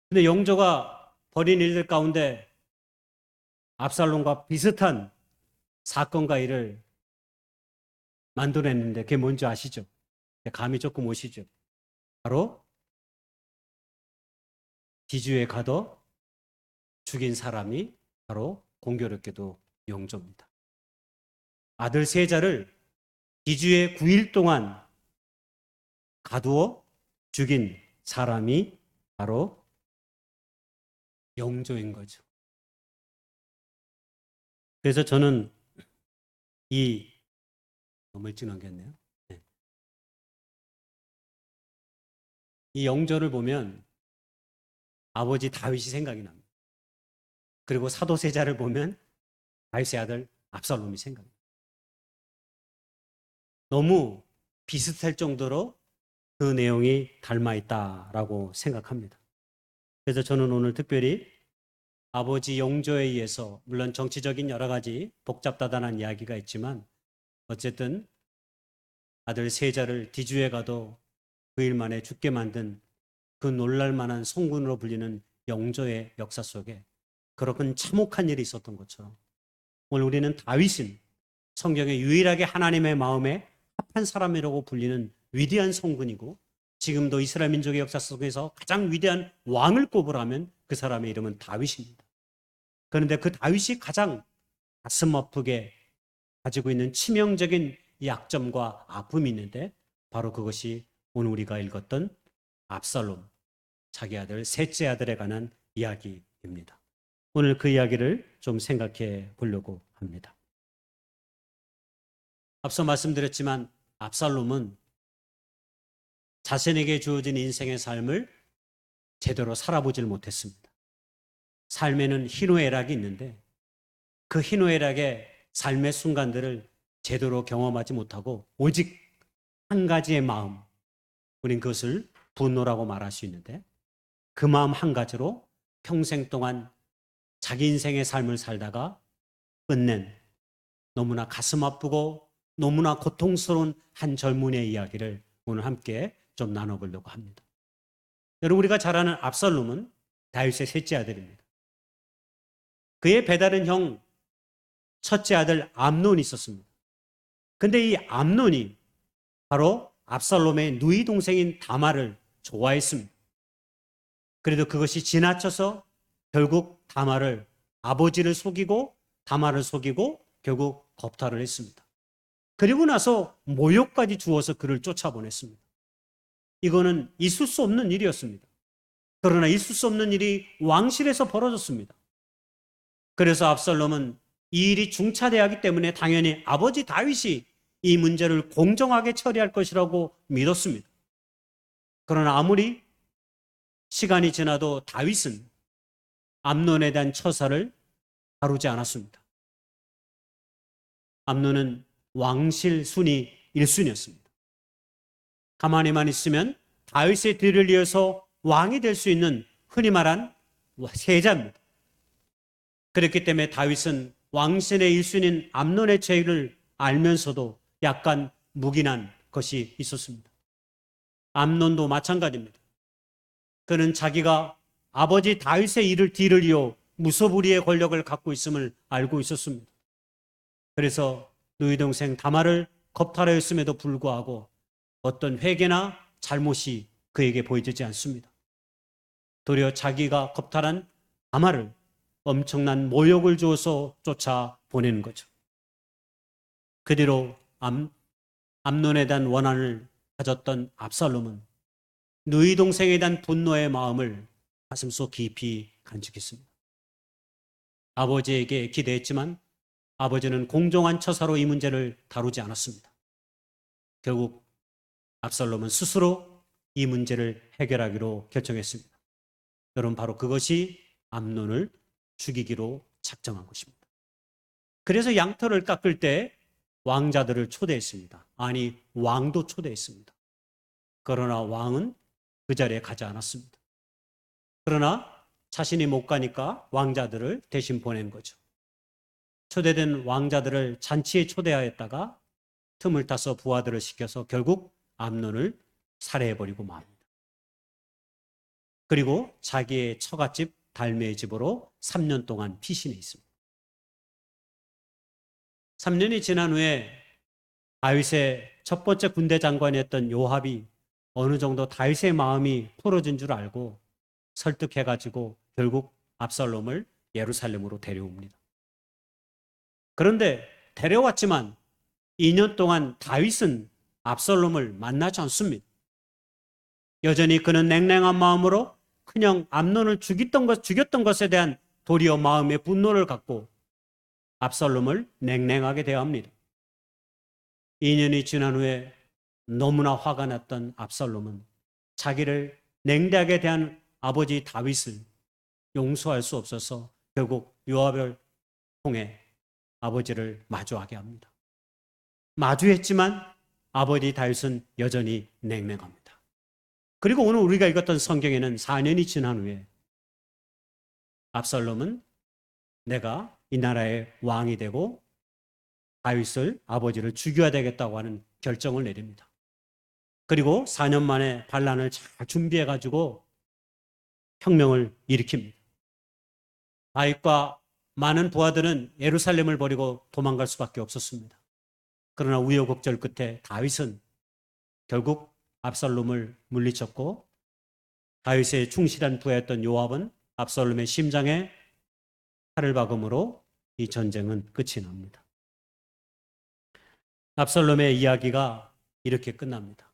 근데 영조가 벌인 일들 가운데 압살롬과 비슷한 사건과 일을 만들어냈는데 그게 뭔지 아시죠? 감이 조금 오시죠? 바로 기주에 가둬 죽인 사람이 바로 공교롭게도 영조입니다. 아들 세자를 기주에 9일 동안 가두어 죽인 사람이 바로 영조인 거죠. 그래서 저는 너무 일찍 넘겼네요. 네. 이 영조를 보면 아버지 다윗이 생각이 납니다. 그리고 사도세자를 보면 다윗의 아들 압살롬이 생각이 납니다. 너무 비슷할 정도로 그 내용이 닮아 있다라고 생각합니다. 그래서 저는 오늘 특별히 아버지 영조에 의해서, 물론 정치적인 여러 가지 복잡다단한 이야기가 있지만 어쨌든 아들 세자를 뒤주에 가도 그 일 만에 죽게 만든 그 놀랄만한 성군으로 불리는 영조의 역사 속에 그렇게 참혹한 일이 있었던 것처럼 오늘 우리는 다윗은 성경에 유일하게 하나님의 마음에 합한 사람이라고 불리는 위대한 성군이고, 지금도 이스라엘 민족의 역사 속에서 가장 위대한 왕을 꼽으라면 그 사람의 이름은 다윗입니다. 그런데 그 다윗이 가장 가슴 아프게 가지고 있는 치명적인 약점과 아픔이 있는데, 바로 그것이 오늘 우리가 읽었던 압살롬, 자기 아들 셋째 아들에 관한 이야기입니다. 오늘 그 이야기를 좀 생각해 보려고 합니다. 앞서 말씀드렸지만 압살롬은 자신에게 주어진 인생의 삶을 제대로 살아보질 못했습니다. 삶에는 희노애락이 있는데 그 희노애락의 삶의 순간들을 제대로 경험하지 못하고 오직 한 가지의 마음, 우린 그것을 분노라고 말할 수 있는데, 그 마음 한 가지로 평생 동안 자기 인생의 삶을 살다가 끝낸 너무나 가슴 아프고 너무나 고통스러운 한 젊은이의 이야기를 오늘 함께 좀 나눠보려고 합니다. 여러분, 우리가 잘 아는 압살롬은 다윗의 셋째 아들입니다. 그의 배다른 형 첫째 아들 암논이 있었습니다. 근데 이 암논이 바로 압살롬의 누이 동생인 다말을 좋아했습니다. 그래도 그것이 지나쳐서 결국 아버지를 속이고 다말을 속이고 결국 겁탈을 했습니다. 그리고 나서 모욕까지 주어서 그를 쫓아보냈습니다. 이거는 있을 수 없는 일이었습니다. 그러나 있을 수 없는 일이 왕실에서 벌어졌습니다. 그래서 압살롬은 이 일이 중차대하기 때문에 당연히 아버지 다윗이 이 문제를 공정하게 처리할 것이라고 믿었습니다. 그러나 아무리 시간이 지나도 다윗은 암논에 대한 처사를 다루지 않았습니다. 암논은 왕실 순위 1순위였습니다. 가만히만 있으면 다윗의 뒤를 이어서 왕이 될 수 있는 흔히 말한 세자입니다. 그렇기 때문에 다윗은 왕실의 1순위인 암논의 죄를 알면서도 약간 묵인한 것이 있었습니다. 암논도 마찬가지입니다. 그는 자기가 아버지 다윗의 일을 뒤를 이어 무소불위의 권력을 갖고 있음을 알고 있었습니다. 그래서 누이 동생 다말을 겁탈하였음에도 불구하고 어떤 회개나 잘못이 그에게 보여지지 않습니다. 도리어 자기가 겁탈한 다말을 엄청난 모욕을 주어서 쫓아보내는 거죠. 그 뒤로 암논에 대한 원한을 가졌던 압살롬은 누이 동생에 대한 분노의 마음을 가슴속 깊이 간직했습니다. 아버지에게 기대했지만 아버지는 공정한 처사로 이 문제를 다루지 않았습니다. 결국 압살롬은 스스로 이 문제를 해결하기로 결정했습니다. 여러분, 바로 그것이 암논을 죽이기로 작정한 것입니다. 그래서 양털을 깎을 때 왕자들을 초대했습니다. 아니, 왕도 초대했습니다. 그러나 왕은 그 자리에 가지 않았습니다. 그러나 자신이 못 가니까 왕자들을 대신 보낸 거죠. 초대된 왕자들을 잔치에 초대하였다가 틈을 타서 부하들을 시켜서 결국 암논을 살해해버리고 맙니다. 그리고 자기의 처갓집 달메의 집으로 3년 동안 피신해 있습니다. 3년이 지난 후에 다윗의 첫 번째 군대 장관이었던 요압이 어느 정도 다윗의 마음이 풀어진 줄 알고 설득해가지고 결국 압살롬을 예루살렘으로 데려옵니다. 그런데 데려왔지만 2년 동안 다윗은 압살롬을 만나지 않습니다. 여전히 그는 냉랭한 마음으로 그냥 암논을 죽였던 것에 대한 도리어 마음의 분노를 갖고 압살롬을 냉랭하게 대합니다. 2년이 지난 후에 너무나 화가 났던 압살롬은 자기를 냉대하게 대한 아버지 다윗을 용서할 수 없어서 결국 요압을 통해 아버지를 마주하게 합니다. 마주했지만 아버지 다윗은 여전히 냉랭합니다. 그리고 오늘 우리가 읽었던 성경에는 4년이 지난 후에 압살롬은 내가 이 나라의 왕이 되고 다윗을 아버지를 죽여야 되겠다고 하는 결정을 내립니다. 그리고 4년 만에 반란을 잘 준비해 가지고 혁명을 일으킵니다. 다윗과 많은 부하들은 예루살렘을 버리고 도망갈 수밖에 없었습니다. 그러나 우여곡절 끝에 다윗은 결국 압살롬을 물리쳤고 다윗의 충실한 부하였던 요압은 압살롬의 심장에 칼을 박음으로 이 전쟁은 끝이 납니다. 압살롬의 이야기가 이렇게 끝납니다.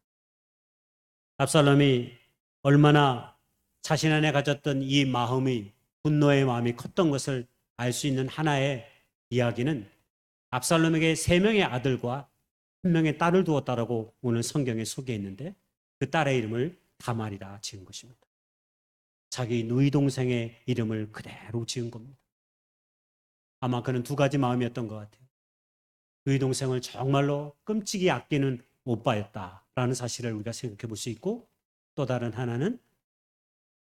압살롬이 얼마나 자신 안에 가졌던 이 마음이 분노의 마음이 컸던 것을 알 수 있는 하나의 이야기는 압살롬에게 3명의 아들과 1명의 딸을 두었다라고 오늘 성경에 소개해 있는데 그 딸의 이름을 다말이라 지은 것입니다. 자기 누이 동생의 이름을 그대로 지은 겁니다. 아마 그는 2가지 마음이었던 것 같아요. 누이 동생을 정말로 끔찍이 아끼는 오빠였다라는 사실을 우리가 생각해 볼 수 있고, 또 다른 하나는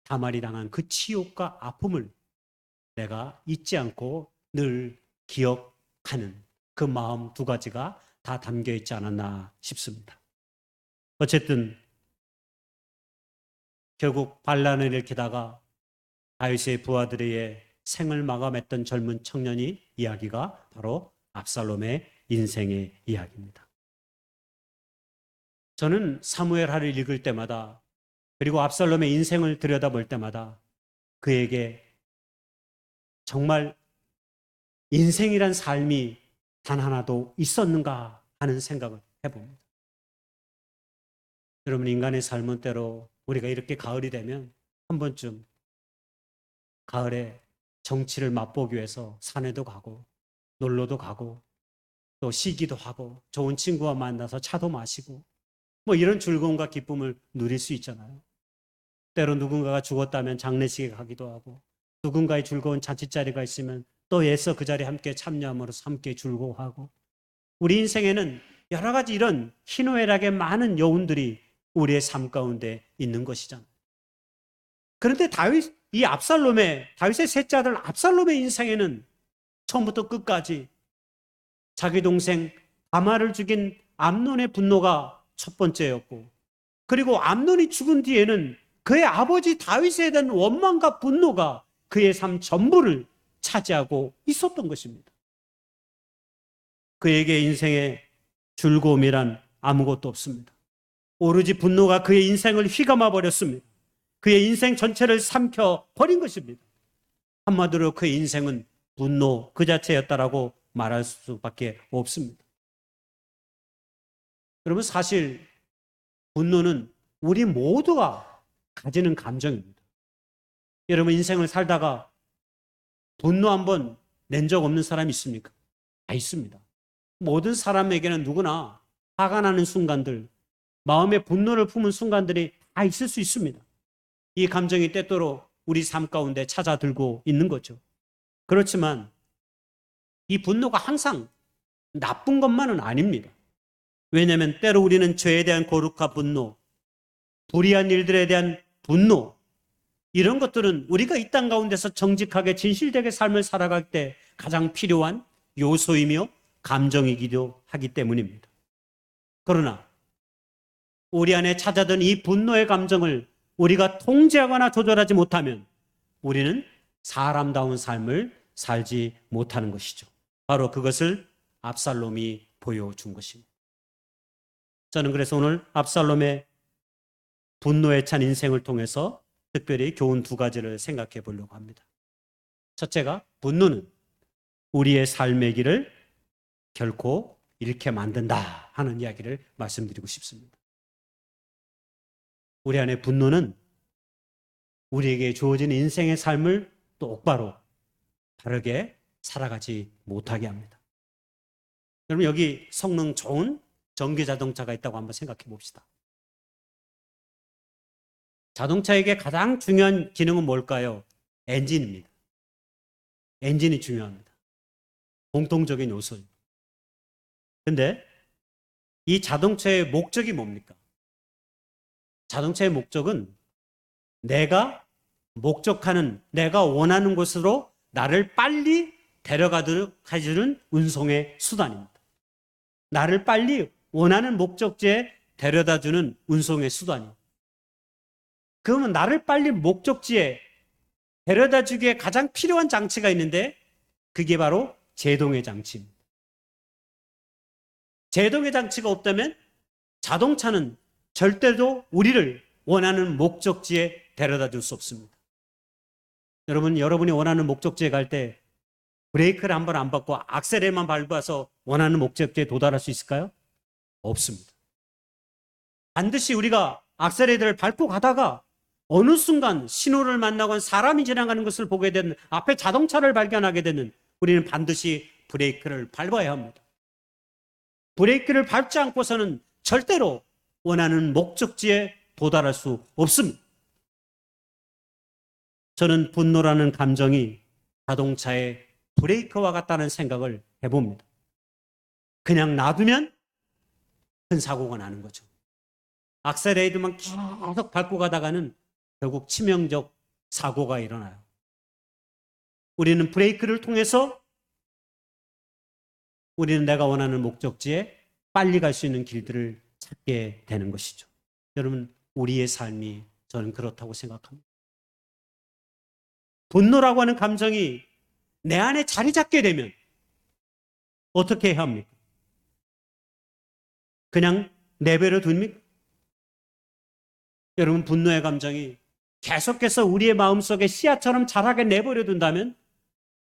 다말이 당한 그 치욕과 아픔을 내가 잊지 않고 늘 기억하는 그 마음 2가지가 다 담겨 있지 않았나 싶습니다. 어쨌든 결국 반란을 일으키다가 다윗의 부하들에 의해 생을 마감했던 젊은 청년이 이야기가 바로 압살롬의 인생의 이야기입니다. 저는 사무엘하를 읽을 때마다 그리고 압살롬의 인생을 들여다볼 때마다 그에게 정말 인생이란 삶이 단 하나도 있었는가 하는 생각을 해봅니다. 여러분, 인간의 삶은 때로 우리가 이렇게 가을이 되면 한 번쯤 가을에 정취를 맛보기 위해서 산에도 가고 놀러도 가고 또 쉬기도 하고 좋은 친구와 만나서 차도 마시고 뭐 이런 즐거움과 기쁨을 누릴 수 있잖아요. 때로 누군가가 죽었다면 장례식에 가기도 하고 누군가의 즐거운 잔치자리가 있으면 또 애써 그 자리에 함께 참여함으로써 함께 즐거워하고, 우리 인생에는 여러 가지 이런 희노애락의 많은 여운들이 우리의 삶 가운데 있는 것이잖아요. 그런데 다윗의 셋째 아들 압살롬의 인생에는 처음부터 끝까지 자기 동생 다말을 죽인 암논의 분노가 첫 번째였고, 그리고 암논이 죽은 뒤에는 그의 아버지 다윗에 대한 원망과 분노가 그의 삶 전부를 차지하고 있었던 것입니다. 그에게 인생의 즐거움이란 아무것도 없습니다. 오로지 분노가 그의 인생을 휘감아 버렸습니다. 그의 인생 전체를 삼켜 버린 것입니다. 한마디로 그의 인생은 분노 그 자체였다라고 말할 수밖에 없습니다. 여러분, 사실 분노는 우리 모두가 가지는 감정입니다. 여러분, 인생을 살다가 분노 한번 낸 적 없는 사람이 있습니까? 다 있습니다. 모든 사람에게는 누구나 화가 나는 순간들, 마음의 분노를 품은 순간들이 다 있을 수 있습니다. 이 감정이 때때로 우리 삶 가운데 찾아들고 있는 거죠. 그렇지만 이 분노가 항상 나쁜 것만은 아닙니다. 왜냐하면 때로 우리는 죄에 대한 거룩한 분노, 불의한 일들에 대한 분노, 이런 것들은 우리가 이 땅 가운데서 정직하게 진실되게 삶을 살아갈 때 가장 필요한 요소이며 감정이기도 하기 때문입니다. 그러나 우리 안에 찾아든 이 분노의 감정을 우리가 통제하거나 조절하지 못하면 우리는 사람다운 삶을 살지 못하는 것이죠. 바로 그것을 압살롬이 보여준 것입니다. 저는 그래서 오늘 압살롬의 분노에 찬 인생을 통해서 특별히 교훈 2가지를 생각해 보려고 합니다. 첫째가, 분노는 우리의 삶의 길을 결코 잃게 만든다 하는 이야기를 말씀드리고 싶습니다. 우리 안에 분노는 우리에게 주어진 인생의 삶을 똑바로 바르게 살아가지 못하게 합니다. 여러분, 여기 성능 좋은 전기 자동차가 있다고 한번 생각해 봅시다. 자동차에게 가장 중요한 기능은 뭘까요? 엔진입니다. 엔진이 중요합니다. 공통적인 요소입니다. 근데 이 자동차의 목적이 뭡니까? 자동차의 목적은 내가 목적하는, 내가 원하는 곳으로 나를 빨리 데려가도록 해주는 운송의 수단입니다. 나를 빨리 원하는 목적지에 데려다주는 운송의 수단입니다. 그러면 나를 빨리 목적지에 데려다주기에 가장 필요한 장치가 있는데 그게 바로 제동의 장치입니다. 제동의 장치가 없다면 자동차는 절대로 우리를 원하는 목적지에 데려다 줄 수 없습니다. 여러분이 원하는 목적지에 갈 때 브레이크를 한 번 안 밟고 악셀에만 밟아서 원하는 목적지에 도달할 수 있을까요? 없습니다. 반드시 우리가 악셀레이터를 밟고 가다가 어느 순간 신호를 만나건 사람이 지나가는 것을 보게 되는, 앞에 자동차를 발견하게 되는, 우리는 반드시 브레이크를 밟아야 합니다. 브레이크를 밟지 않고서는 절대로 원하는 목적지에 도달할 수 없습니다. 저는 분노라는 감정이 자동차의 브레이크와 같다는 생각을 해봅니다. 그냥 놔두면 큰 사고가 나는 거죠. 악셀레이터만 계속 밟고 가다가는 결국 치명적 사고가 일어나요. 우리는 브레이크를 통해서 우리는 내가 원하는 목적지에 빨리 갈 수 있는 길들을 찾게 되는 것이죠. 여러분, 우리의 삶이 저는 그렇다고 생각합니다. 분노라고 하는 감정이 내 안에 자리 잡게 되면 어떻게 해야 합니까? 그냥 내버려 둡니까? 여러분, 분노의 감정이 계속해서 우리의 마음속에 씨앗처럼 자라게 내버려 둔다면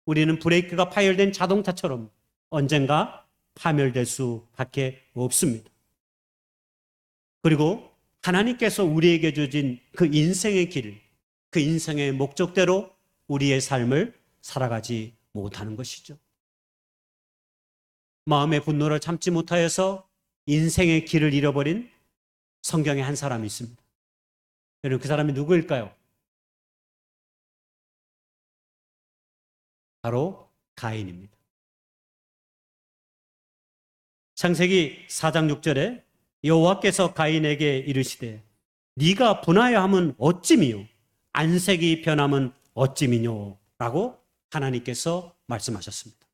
우리는 브레이크가 파열된 자동차처럼 언젠가 파멸될 수밖에 없습니다. 그리고 하나님께서 우리에게 주신 그 인생의 길, 그 인생의 목적대로 우리의 삶을 살아가지 못하는 것이죠. 마음의 분노를 참지 못하여서 인생의 길을 잃어버린 성경에 한 사람이 있습니다. 여러분, 그 사람이 누구일까요? 바로 가인입니다. 창세기 4장 6절에 여호와께서 가인에게 이르시되 네가 분하여 함은 어찌미요 안색이 변함은 어찌미뇨 라고 하나님께서 말씀하셨습니다.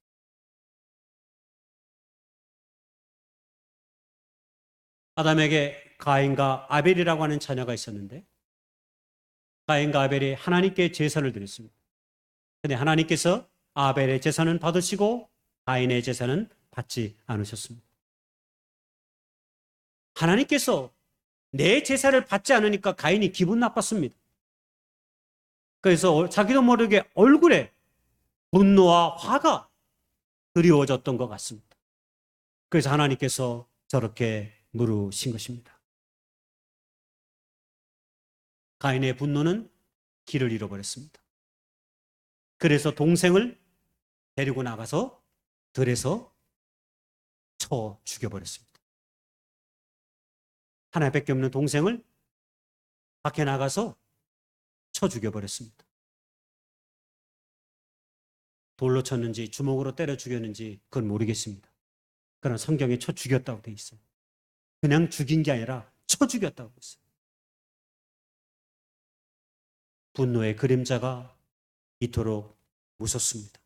아담에게 가인과 아벨이라고 하는 자녀가 있었는데 가인과 아벨이 하나님께 제사를 드렸습니다. 그런데 하나님께서 아벨의 제사는 받으시고 가인의 제사는 받지 않으셨습니다. 하나님께서 내 제사를 받지 않으니까 가인이 기분 나빴습니다. 그래서 자기도 모르게 얼굴에 분노와 화가 그리워졌던 것 같습니다. 그래서 하나님께서 저렇게 물으신 것입니다. 가인의 분노는 길을 잃어버렸습니다. 그래서 동생을 데리고 나가서 들에서 쳐 죽여버렸습니다. 하나밖에 없는 동생을 밖에 나가서 쳐 죽여버렸습니다. 돌로 쳤는지 주먹으로 때려 죽였는지 그건 모르겠습니다. 그러나 성경에 쳐 죽였다고 돼 있어요. 그냥 죽인 게 아니라 쳐 죽였다고 했어요. 분노의 그림자가 이토록 무섭습니다.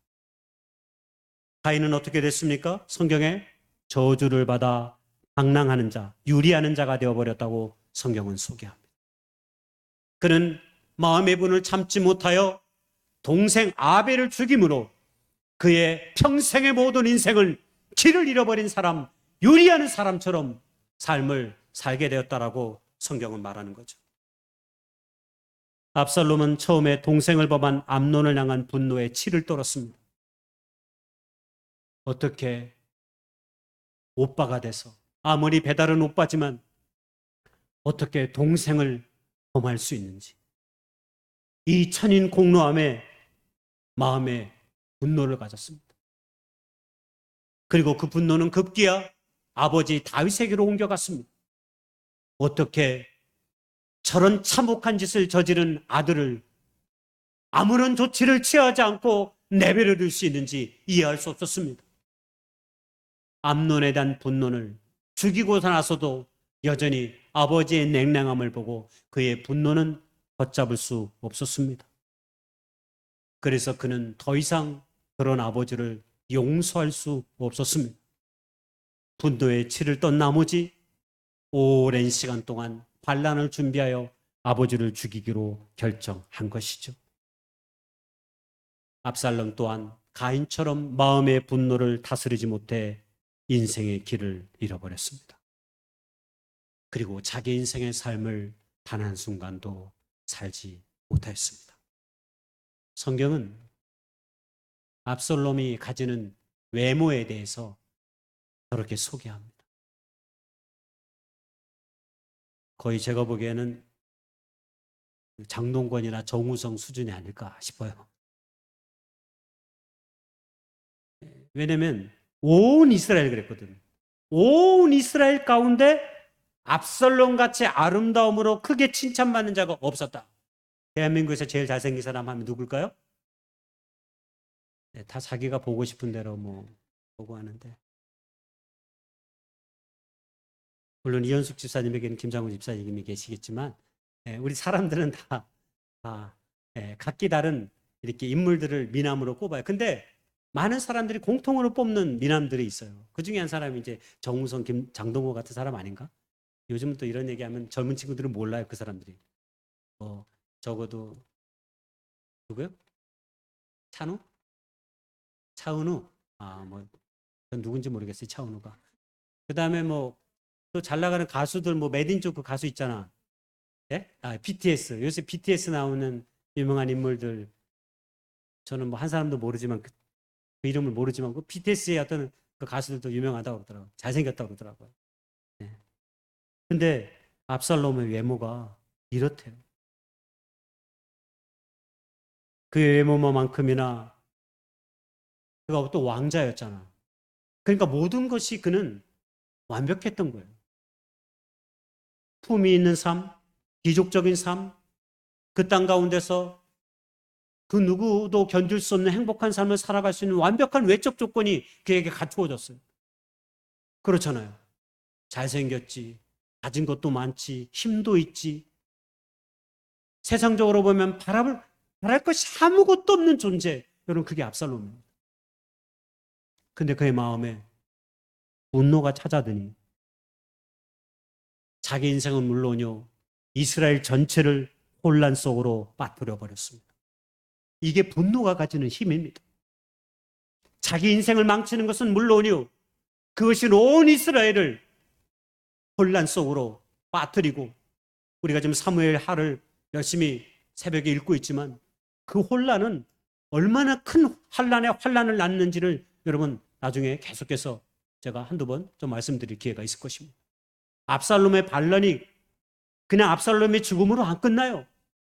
가인은 어떻게 됐습니까? 성경에 저주를 받아 방랑하는 자, 유리하는 자가 되어버렸다고 성경은 소개합니다. 그는 마음의 분을 참지 못하여 동생 아벨을 죽임으로 그의 평생의 모든 인생을 길을 잃어버린 사람, 유리하는 사람처럼 삶을 살게 되었다라고 성경은 말하는 거죠. 압살롬은 처음에 동생을 범한 암논을 향한 분노에 치를 떨었습니다. 어떻게 오빠가 돼서, 아무리 배다른 오빠지만 어떻게 동생을 범할 수 있는지. 이 천인 공로함에 마음에 분노를 가졌습니다. 그리고 그 분노는 급기야 아버지 다윗에게로 옮겨갔습니다. 어떻게 저런 참혹한 짓을 저지른 아들을 아무런 조치를 취하지 않고 내버려 둘 수 있는지 이해할 수 없었습니다. 암논에 대한 분노를 죽이고 나서도 여전히 아버지의 냉랭함을 보고 그의 분노는 걷잡을 수 없었습니다. 그래서 그는 더 이상 그런 아버지를 용서할 수 없었습니다. 분노의 치를 떤 나머지 오랜 시간 동안 반란을 준비하여 아버지를 죽이기로 결정한 것이죠. 압살롬 또한 가인처럼 마음의 분노를 다스리지 못해 인생의 길을 잃어버렸습니다. 그리고 자기 인생의 삶을 단 한순간도 살지 못하였습니다. 성경은 압살롬이 가지는 외모에 대해서 저렇게 소개합니다. 거의 제가 보기에는 장동건이나 정우성 수준이 아닐까 싶어요. 왜냐하면 온 이스라엘 그랬거든요. 온 이스라엘 가운데 압살롬 같이 아름다움으로 크게 칭찬받는 자가 없었다. 대한민국에서 제일 잘생긴 사람 하면 누굴까요? 네, 다 자기가 보고 싶은 대로 보고 하는데, 물론 이현숙 집사님에게는 김장훈 집사님이 계시겠지만, 우리 사람들은 다 각기 다른 이렇게 인물들을 미남으로 꼽아요. 근데 많은 사람들이 공통으로 뽑는 미남들이 있어요. 그 중에 한 사람이 이제 정우성, 장동호 같은 사람 아닌가? 요즘은 또 이런 얘기하면 젊은 친구들은 몰라요, 그 사람들이. 적어도 누구요? 찬우? 차은우? 전 누군지 모르겠어요, 차은우가. 그 다음에 또 잘 나가는 가수들, 매딘족 그 가수 있잖아. 예? BTS. 요새 BTS 나오는 유명한 인물들. 저는 한 사람도 모르지만, 그 이름을 모르지만, 그 BTS의 어떤 그 가수들도 유명하다고 그러더라고요. 잘생겼다고 그러더라고요. 예. 근데 압살롬의 외모가 이렇대요. 그의 외모만큼이나 그가 또 왕자였잖아. 그러니까 모든 것이 그는 완벽했던 거예요. 품위 있는 삶, 기족적인 삶, 그 땅 가운데서 그 누구도 견딜 수 없는 행복한 삶을 살아갈 수 있는 완벽한 외적 조건이 그에게 갖추어졌어요. 그렇잖아요. 잘생겼지, 가진 것도 많지, 힘도 있지. 세상적으로 보면 바랄 것이 아무것도 없는 존재. 여러분, 그게 압살롬입니다. 근데 그의 마음에 분노가 찾아드니 자기 인생은 물론이요, 이스라엘 전체를 혼란 속으로 빠뜨려 버렸습니다. 이게 분노가 가지는 힘입니다. 자기 인생을 망치는 것은 물론이요, 그것이 온 이스라엘을 혼란 속으로 빠뜨리고, 우리가 지금 사무엘 하를 열심히 새벽에 읽고 있지만 그 혼란은 얼마나 큰 환란을 낳는지를 여러분 나중에 계속해서 제가 한두 번 좀 말씀드릴 기회가 있을 것입니다. 압살롬의 반란이 그냥 압살롬의 죽음으로 안 끝나요.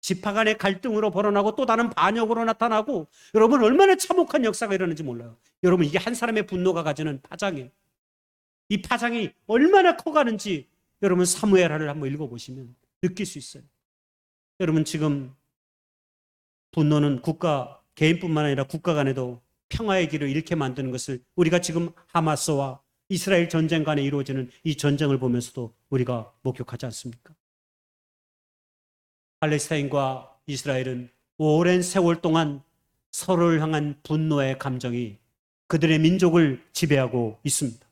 지파 간의 갈등으로 벌어나고 또 다른 반역으로 나타나고, 여러분 얼마나 참혹한 역사가 일어나는지 몰라요. 여러분, 이게 한 사람의 분노가 가지는 파장이에요. 이 파장이 얼마나 커가는지 여러분 사무엘하를 한번 읽어보시면 느낄 수 있어요. 여러분, 지금 분노는 개인뿐만 아니라 국가 간에도 평화의 길을 잃게 만드는 것을 우리가 지금 하마스와 이스라엘 전쟁 간에 이루어지는 이 전쟁을 보면서도 우리가 목격하지 않습니까? 팔레스타인과 이스라엘은 오랜 세월 동안 서로를 향한 분노의 감정이 그들의 민족을 지배하고 있습니다.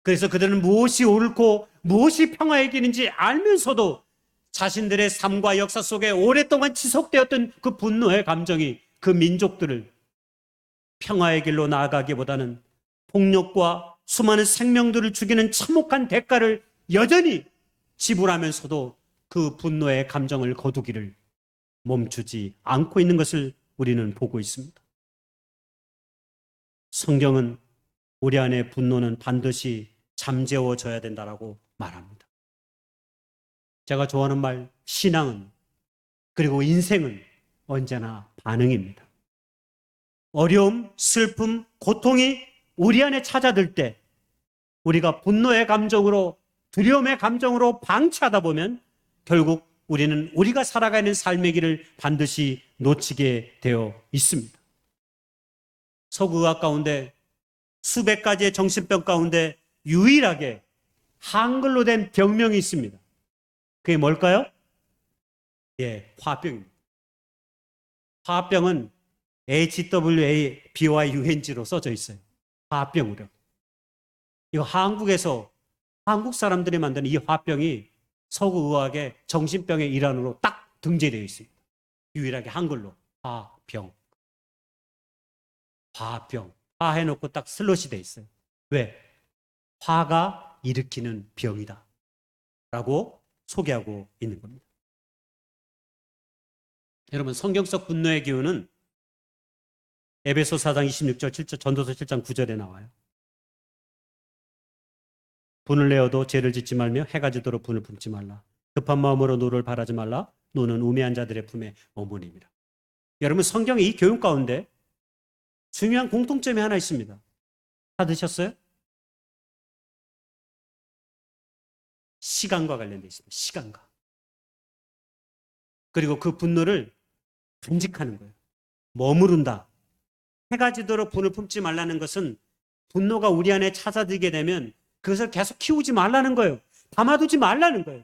그래서 그들은 무엇이 옳고 무엇이 평화의 길인지 알면서도 자신들의 삶과 역사 속에 오랫동안 지속되었던 그 분노의 감정이 그 민족들을 평화의 길로 나아가기보다는 폭력과 수많은 생명들을 죽이는 참혹한 대가를 여전히 지불하면서도 그 분노의 감정을 거두기를 멈추지 않고 있는 것을 우리는 보고 있습니다. 성경은 우리 안의 분노는 반드시 잠재워져야 된다라고 말합니다. 제가 좋아하는 말, 신앙은, 그리고 인생은 언제나 반응입니다. 어려움, 슬픔, 고통이 우리 안에 찾아들 때 우리가 분노의 감정으로, 두려움의 감정으로 방치하다 보면 결국 우리는 우리가 살아가는 삶의 길을 반드시 놓치게 되어 있습니다. 서구의학 가운데 수백 가지의 정신병 가운데 유일하게 한글로 된 병명이 있습니다. 그게 뭘까요? 예, 화병입니다. 화병은 HWABYUNG로 써져 있어요. 화병으로. 이거 한국 사람들이 만든 이 화병이 서구의학의 정신병의 일환으로 딱 등재되어 있습니다. 유일하게 한글로 화병. 화병. 화 해놓고 딱 슬롯이 되어 있어요. 왜? 화가 일으키는 병이다 라고 소개하고 있는 겁니다. 여러분, 성경 속 분노의 기운은 에베소 4장 26절, 7절, 전도서 7장 9절에 나와요. 분을 내어도 죄를 짓지 말며 해가 지도록 분을 품지 말라. 급한 마음으로 노를 바라지 말라. 노는 우매한 자들의 품에 머무림이라. 여러분, 성경의 이 교훈 가운데 중요한 공통점이 하나 있습니다. 받으셨어요? 시간과 관련되어 있습니다. 시간과. 그리고 그 분노를 간직하는 거예요. 머무른다. 해가 지도록 분을 품지 말라는 것은 분노가 우리 안에 찾아들게 되면 그것을 계속 키우지 말라는 거예요. 담아두지 말라는 거예요.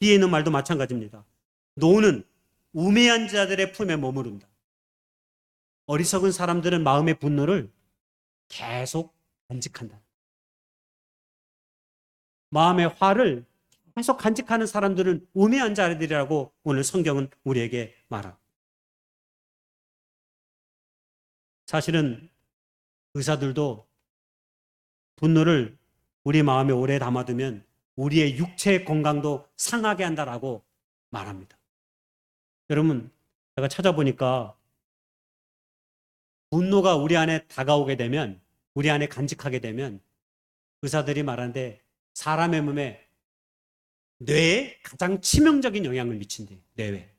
뒤에 있는 말도 마찬가지입니다. 노는 우매한 자들의 품에 머무른다. 어리석은 사람들은 마음의 분노를 계속 간직한다. 마음의 화를 계속 간직하는 사람들은 우매한 자들이라고 오늘 성경은 우리에게 말합니다. 사실은 의사들도 분노를 우리 마음에 오래 담아두면 우리의 육체의 건강도 상하게 한다라고 말합니다. 여러분, 제가 찾아보니까 분노가 우리 안에 다가오게 되면, 우리 안에 간직하게 되면 의사들이 말하는데 사람의 몸에 뇌에 가장 치명적인 영향을 미친대요. 뇌에.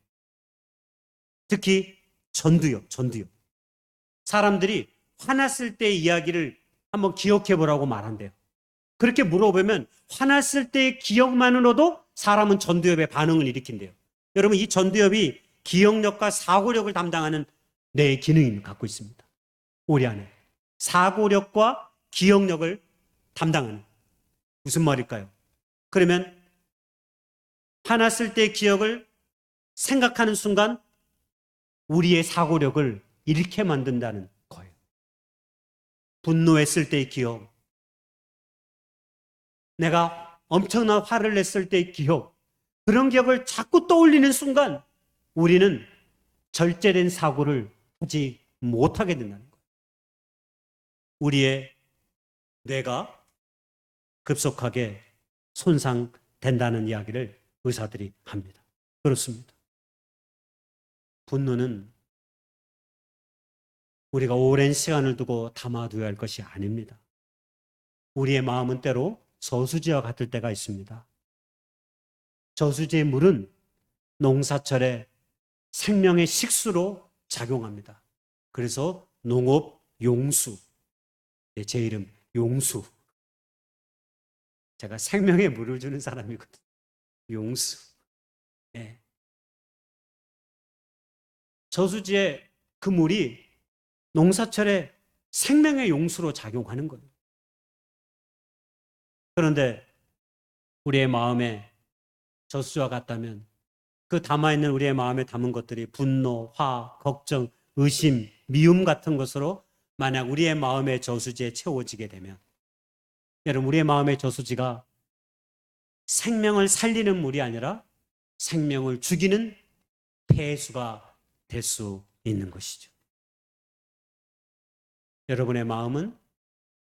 특히 전두엽. 사람들이 화났을 때의 이야기를 한번 기억해 보라고 말한대요. 그렇게 물어보면 화났을 때의 기억만으로도 사람은 전두엽에 반응을 일으킨대요. 여러분, 이 전두엽이 기억력과 사고력을 담당하는 뇌의 기능을 갖고 있습니다. 우리 안에. 사고력과 기억력을 담당하는. 무슨 말일까요? 그러면 화났을 때의 기억을 생각하는 순간 우리의 사고력을 잃게 만든다는 거예요. 분노했을 때의 기억, 내가 엄청난 화를 냈을 때의 기억, 그런 기억을 자꾸 떠올리는 순간 우리는 절제된 사고를 하지 못하게 된다는 거예요. 우리의 뇌가 급속하게 손상된다는 이야기를 의사들이 합니다. 그렇습니다. 분노는 우리가 오랜 시간을 두고 담아두어야 할 것이 아닙니다. 우리의 마음은 때로 저수지와 같을 때가 있습니다. 저수지의 물은 농사철에 생명의 식수로 작용합니다. 그래서 농업 용수, 제 이름 용수. 제가 생명의 물을 주는 사람이거든요. 용수. 네. 저수지의 그 물이 농사철에 생명의 용수로 작용하는 거예요. 그런데 우리의 마음에 저수지와 같다면 그 담아있는 우리의 마음에 담은 것들이 분노, 화, 걱정, 의심, 미움 같은 것으로 만약 우리의 마음의 저수지에 채워지게 되면, 여러분, 우리의 마음의 저수지가 생명을 살리는 물이 아니라 생명을 죽이는 폐수가 될 수 있는 것이죠. 여러분의 마음은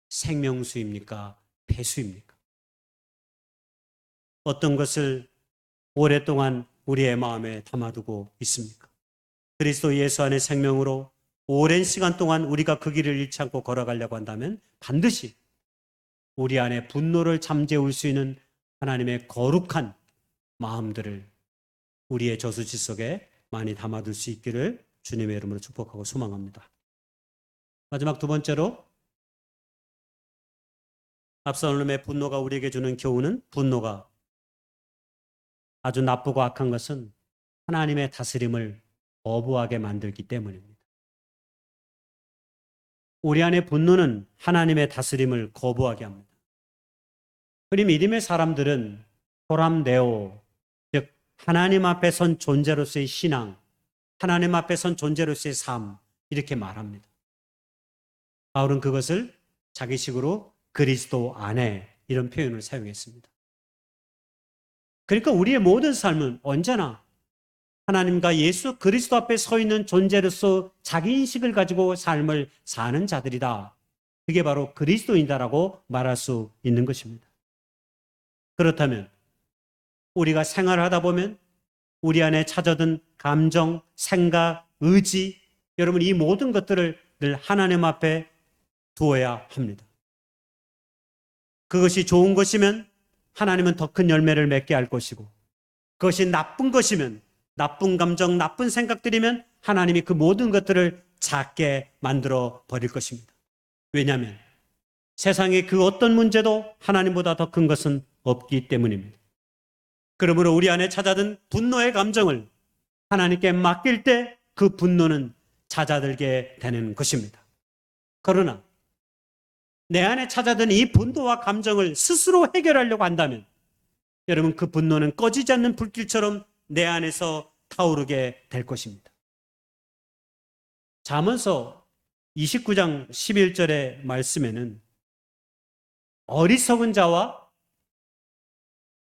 생명수입니까? 폐수입니까? 어떤 것을 오랫동안 우리의 마음에 담아두고 있습니까? 그리스도 예수 안의 생명으로 오랜 시간 동안 우리가 그 길을 잃지 않고 걸어가려고 한다면 반드시 우리 안에 분노를 잠재울 수 있는 하나님의 거룩한 마음들을 우리의 저수지 속에 많이 담아둘 수 있기를 주님의 이름으로 축복하고 소망합니다. 마지막 두 번째로, 압살롬의 분노가 우리에게 주는 교훈은, 분노가 아주 나쁘고 악한 것은 하나님의 다스림을 거부하게 만들기 때문입니다. 우리 안의 분노는 하나님의 다스림을 거부하게 합니다. 흔히 믿음의 사람들은 호람네오, 즉 하나님 앞에 선 존재로서의 신앙, 하나님 앞에 선 존재로서의 삶, 이렇게 말합니다. 바울은 그것을 자기식으로 그리스도 안에, 이런 표현을 사용했습니다. 그러니까 우리의 모든 삶은 언제나 하나님과 예수 그리스도 앞에 서 있는 존재로서 자기 인식을 가지고 삶을 사는 자들이다. 그게 바로 그리스도인이다라고 말할 수 있는 것입니다. 그렇다면 우리가 생활하다 보면 우리 안에 찾아든 감정, 생각, 의지, 여러분 이 모든 것들을 늘 하나님 앞에 두어야 합니다. 그것이 좋은 것이면 하나님은 더 큰 열매를 맺게 할 것이고, 그것이 나쁜 것이면, 나쁜 감정, 나쁜 생각들이면 하나님이 그 모든 것들을 작게 만들어 버릴 것입니다. 왜냐하면 세상에 그 어떤 문제도 하나님보다 더 큰 것은 없기 때문입니다. 그러므로 우리 안에 찾아든 분노의 감정을 하나님께 맡길 때 그 분노는 잦아들게 되는 것입니다. 그러나 내 안에 찾아든 이 분노와 감정을 스스로 해결하려고 한다면 여러분 그 분노는 꺼지지 않는 불길처럼 내 안에서 타오르게 될 것입니다. 잠언서 29장 11절의 말씀에는 어리석은 자와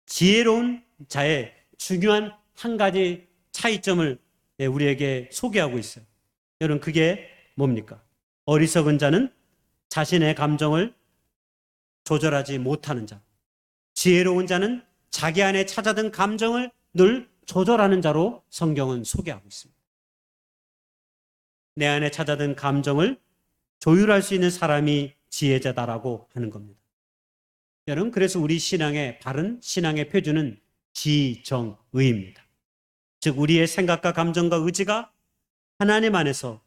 지혜로운 자의 중요한 한 가지 차이점을 우리에게 소개하고 있어요. 여러분 그게 뭡니까? 어리석은 자는 자신의 감정을 조절하지 못하는 자, 지혜로운 자는 자기 안에 찾아든 감정을 늘 조절하는 자로 성경은 소개하고 있습니다. 내 안에 찾아든 감정을 조율할 수 있는 사람이 지혜자다라고 하는 겁니다. 여러분 그래서 우리 신앙의 바른 신앙의 표준은 지정의입니다. 즉 우리의 생각과 감정과 의지가 하나님 안에서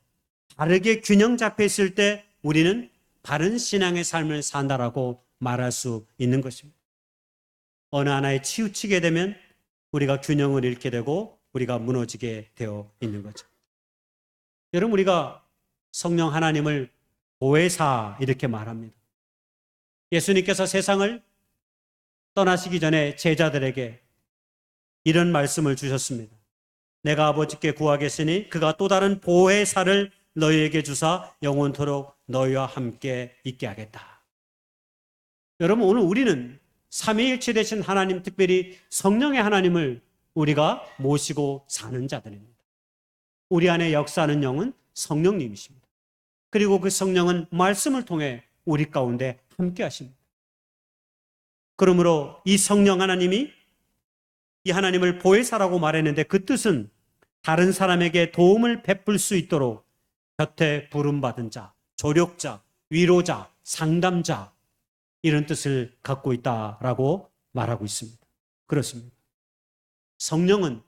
바르게 균형 잡혀 있을 때 우리는 바른 신앙의 삶을 산다라고 말할 수 있는 것입니다. 어느 하나에 치우치게 되면 우리가 균형을 잃게 되고 우리가 무너지게 되어 있는 거죠. 여러분 우리가 성령 하나님을 보혜사 이렇게 말합니다. 예수님께서 세상을 떠나시기 전에 제자들에게 이런 말씀을 주셨습니다. 내가 아버지께 구하겠으니 그가 또 다른 보혜사를 너희에게 주사 영원토록 너희와 함께 있게 하겠다. 여러분 오늘 우리는 삼위일체 되신 하나님, 특별히 성령의 하나님을 우리가 모시고 사는 자들입니다. 우리 안에 역사하는 영은 성령님이십니다. 그리고 그 성령은 말씀을 통해 우리 가운데 함께 하십니다. 그러므로 이 성령 하나님이 이 하나님을 보혜사라고 말했는데 그 뜻은 다른 사람에게 도움을 베풀 수 있도록 곁에 부름받은 자, 조력자, 위로자, 상담자 이런 뜻을 갖고 있다라고 말하고 있습니다. 그렇습니다. 성령은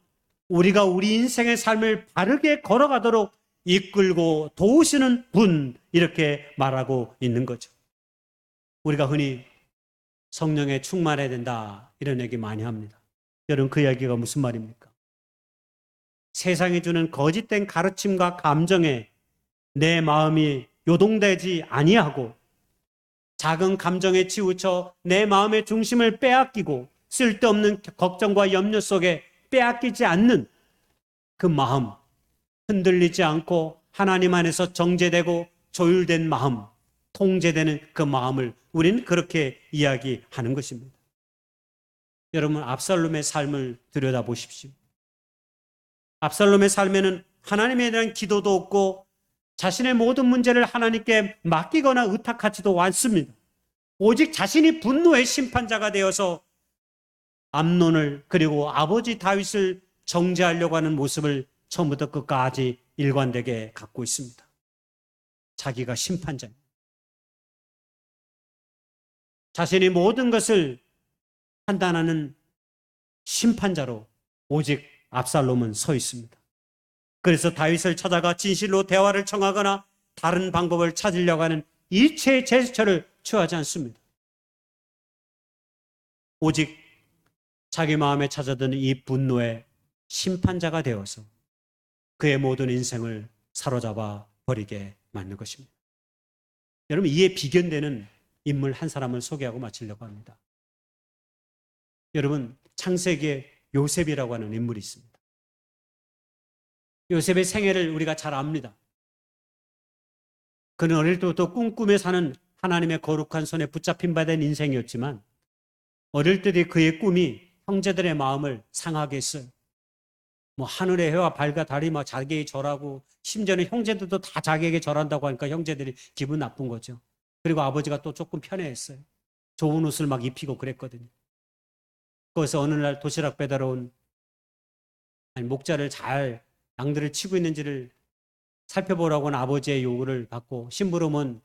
우리가 우리 인생의 삶을 바르게 걸어가도록 이끌고 도우시는 분 이렇게 말하고 있는 거죠. 우리가 흔히 성령에 충만해야 된다 이런 얘기 많이 합니다. 여러분 그 이야기가 무슨 말입니까? 세상이 주는 거짓된 가르침과 감정에 내 마음이 요동되지 아니하고 작은 감정에 치우쳐 내 마음의 중심을 빼앗기고 쓸데없는 걱정과 염려 속에 빼앗기지 않는 그 마음, 흔들리지 않고 하나님 안에서 정제되고 조율된 마음, 통제되는 그 마음을 우리는 그렇게 이야기하는 것입니다. 여러분 압살롬의 삶을 들여다보십시오. 압살롬의 삶에는 하나님에 대한 기도도 없고 자신의 모든 문제를 하나님께 맡기거나 의탁하지도 않습니다. 오직 자신이 분노의 심판자가 되어서 암논을 그리고 아버지 다윗을 정죄하려고 하는 모습을 처음부터 끝까지 일관되게 갖고 있습니다. 자기가 심판자입니다. 자신이 모든 것을 판단하는 심판자로 오직 압살롬은 서 있습니다. 그래서 다윗을 찾아가 진실로 대화를 청하거나 다른 방법을 찾으려고 하는 일체의 제스처를 취하지 않습니다. 오직 자기 마음에 찾아드는 이 분노의 심판자가 되어서 그의 모든 인생을 사로잡아 버리게 만든 것입니다. 여러분, 이에 비견되는 인물 한 사람을 소개하고 마치려고 합니다. 여러분, 창세기에 요셉이라고 하는 인물이 있습니다. 요셉의 생애를 우리가 잘 압니다. 그는 어릴 때부터 꿈꾸며 사는 하나님의 거룩한 손에 붙잡힌 바 된 인생이었지만 어릴 때의 그의 꿈이 형제들의 마음을 상하게 했어요. 하늘의 해와 달과 달이 자기에게 절하고 심지어는 형제들도 다 자기에게 절한다고 하니까 형제들이 기분 나쁜 거죠. 그리고 아버지가 또 조금 편애했어요. 좋은 옷을 입히고 그랬거든요. 그래서 어느 날 도시락 배달 온 목자를 잘 양들을 치고 있는지를 살펴보라고 하는 아버지의 요구를 받고 심부름은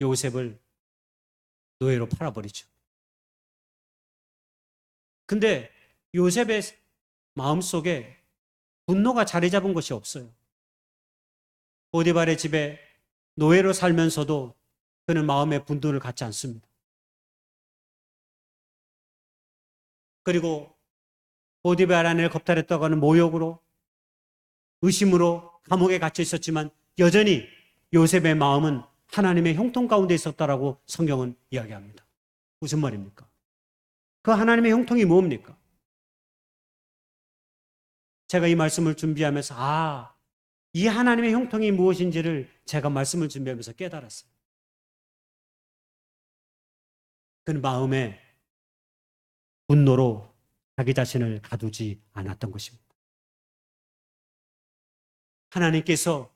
요셉을 노예로 팔아버리죠. 근데 요셉의 마음속에 분노가 자리 잡은 것이 없어요. 보디발의 집에 노예로 살면서도 그는 마음의 분노를 갖지 않습니다. 그리고 보디발 아내를 겁탈했다고 하는 모욕으로, 의심으로 감옥에 갇혀 있었지만 여전히 요셉의 마음은 하나님의 형통 가운데 있었다라고 성경은 이야기합니다. 무슨 말입니까? 그 하나님의 형통이 뭡니까? 제가 이 말씀을 준비하면서 이 하나님의 형통이 무엇인지를 제가 말씀을 준비하면서 깨달았어요. 그는 마음에 분노로 자기 자신을 가두지 않았던 것입니다. 하나님께서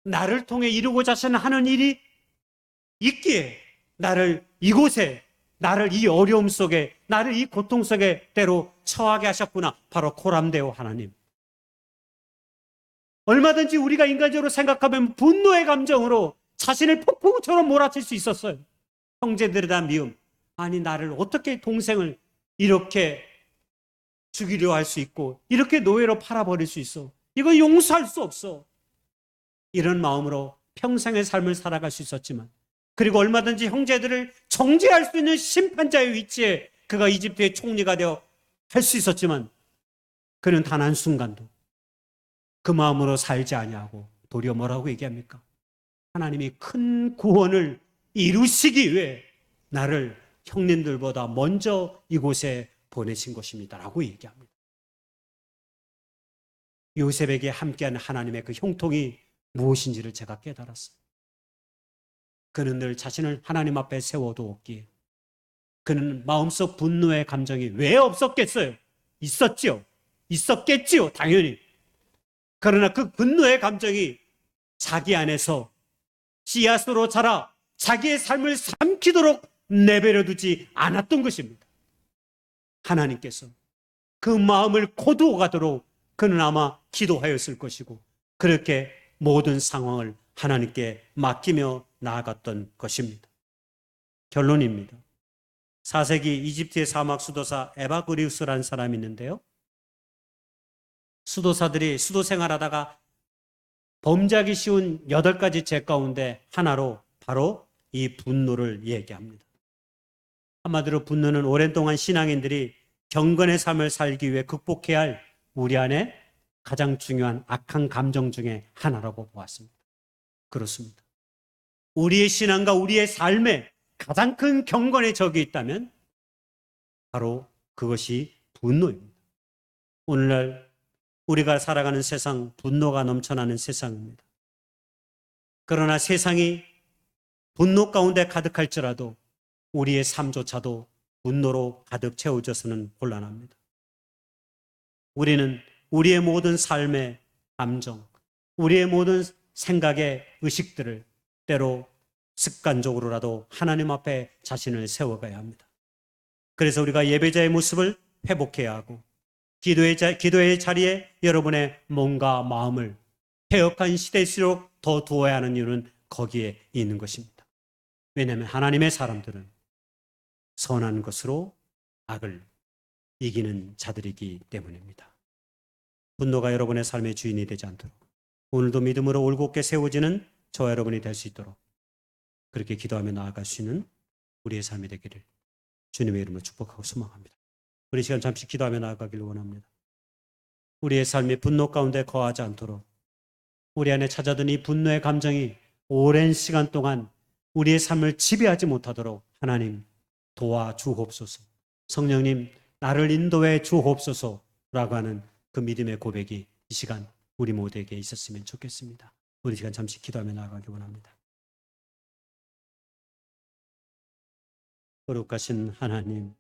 나를 통해 이루고자 하는 일이 있기에 나를 이곳에, 나를 이 어려움 속에, 나를 이 고통 속에 때로 처하게 하셨구나. 바로 코람데오 하나님. 얼마든지 우리가 인간적으로 생각하면 분노의 감정으로 자신을 폭풍처럼 몰아칠 수 있었어요. 형제들에 대한 미움. 아니, 나를 어떻게 동생을 이렇게 죽이려 할 수 있고 이렇게 노예로 팔아버릴 수 있어. 이거 용서할 수 없어. 이런 마음으로 평생의 삶을 살아갈 수 있었지만, 그리고 얼마든지 형제들을 정죄할 수 있는 심판자의 위치에 그가 이집트의 총리가 되어 할 수 있었지만 그는 단 한순간도 그 마음으로 살지 아니하고 도리어 뭐라고 얘기합니까? 하나님이 큰 구원을 이루시기 위해 나를 형님들보다 먼저 이곳에 보내신 것입니다 라고 얘기합니다. 요셉에게 함께하는 하나님의 그 형통이 무엇인지를 제가 깨달았어요. 그는 늘 자신을 하나님 앞에 세워두었기에 그는 마음속 분노의 감정이 왜 없었겠어요? 있었지요. 있었겠지요. 당연히. 그러나 그 분노의 감정이 자기 안에서 씨앗으로 자라 자기의 삶을 삼키도록 내버려 두지 않았던 것입니다. 하나님께서 그 마음을 거두어 가도록 그는 아마 기도하였을 것이고 그렇게 모든 상황을 하나님께 맡기며 나아갔던 것입니다. 결론입니다. 4세기 이집트의 사막 수도사 에바그리우스라는 사람이 있는데요. 수도사들이 수도 생활하다가 범죄하기 쉬운 8가지 죄 가운데 하나로 바로 이 분노를 얘기합니다. 한마디로 분노는 오랜 동안 신앙인들이 경건의 삶을 살기 위해 극복해야 할 우리 안에 가장 중요한 악한 감정 중에 하나라고 보았습니다. 그렇습니다. 우리의 신앙과 우리의 삶에 가장 큰 경건의 적이 있다면 바로 그것이 분노입니다. 오늘날 우리가 살아가는 세상, 분노가 넘쳐나는 세상입니다. 그러나 세상이 분노 가운데 가득할지라도 우리의 삶조차도 분노로 가득 채워져서는 곤란합니다. 우리는 우리의 모든 삶의 감정, 우리의 모든 생각의 의식들을 때로 습관적으로라도 하나님 앞에 자신을 세워가야 합니다. 그래서 우리가 예배자의 모습을 회복해야 하고 기도의 자리에 여러분의 몸과 마음을 패역한 시대일수록 더 두어야 하는 이유는 거기에 있는 것입니다. 왜냐하면 하나님의 사람들은 선한 것으로 악을 이기는 자들이기 때문입니다. 분노가 여러분의 삶의 주인이 되지 않도록 오늘도 믿음으로 올곧게 세워지는 저와 여러분이 될 수 있도록 그렇게 기도하며 나아갈 수 있는 우리의 삶이 되기를 주님의 이름으로 축복하고 소망합니다. 우리 시간 잠시 기도하며 나아가기를 원합니다. 우리의 삶이 분노 가운데 거하지 않도록 우리 안에 찾아든 이 분노의 감정이 오랜 시간 동안 우리의 삶을 지배하지 못하도록 하나님 도와주옵소서. 성령님 나를 인도해 주옵소서라고 하는 그 믿음의 고백이 이 시간 우리 모두에게 있었으면 좋겠습니다. 우리 시간 잠시 기도하며 나아가기 원합니다. 거룩하신 하나님,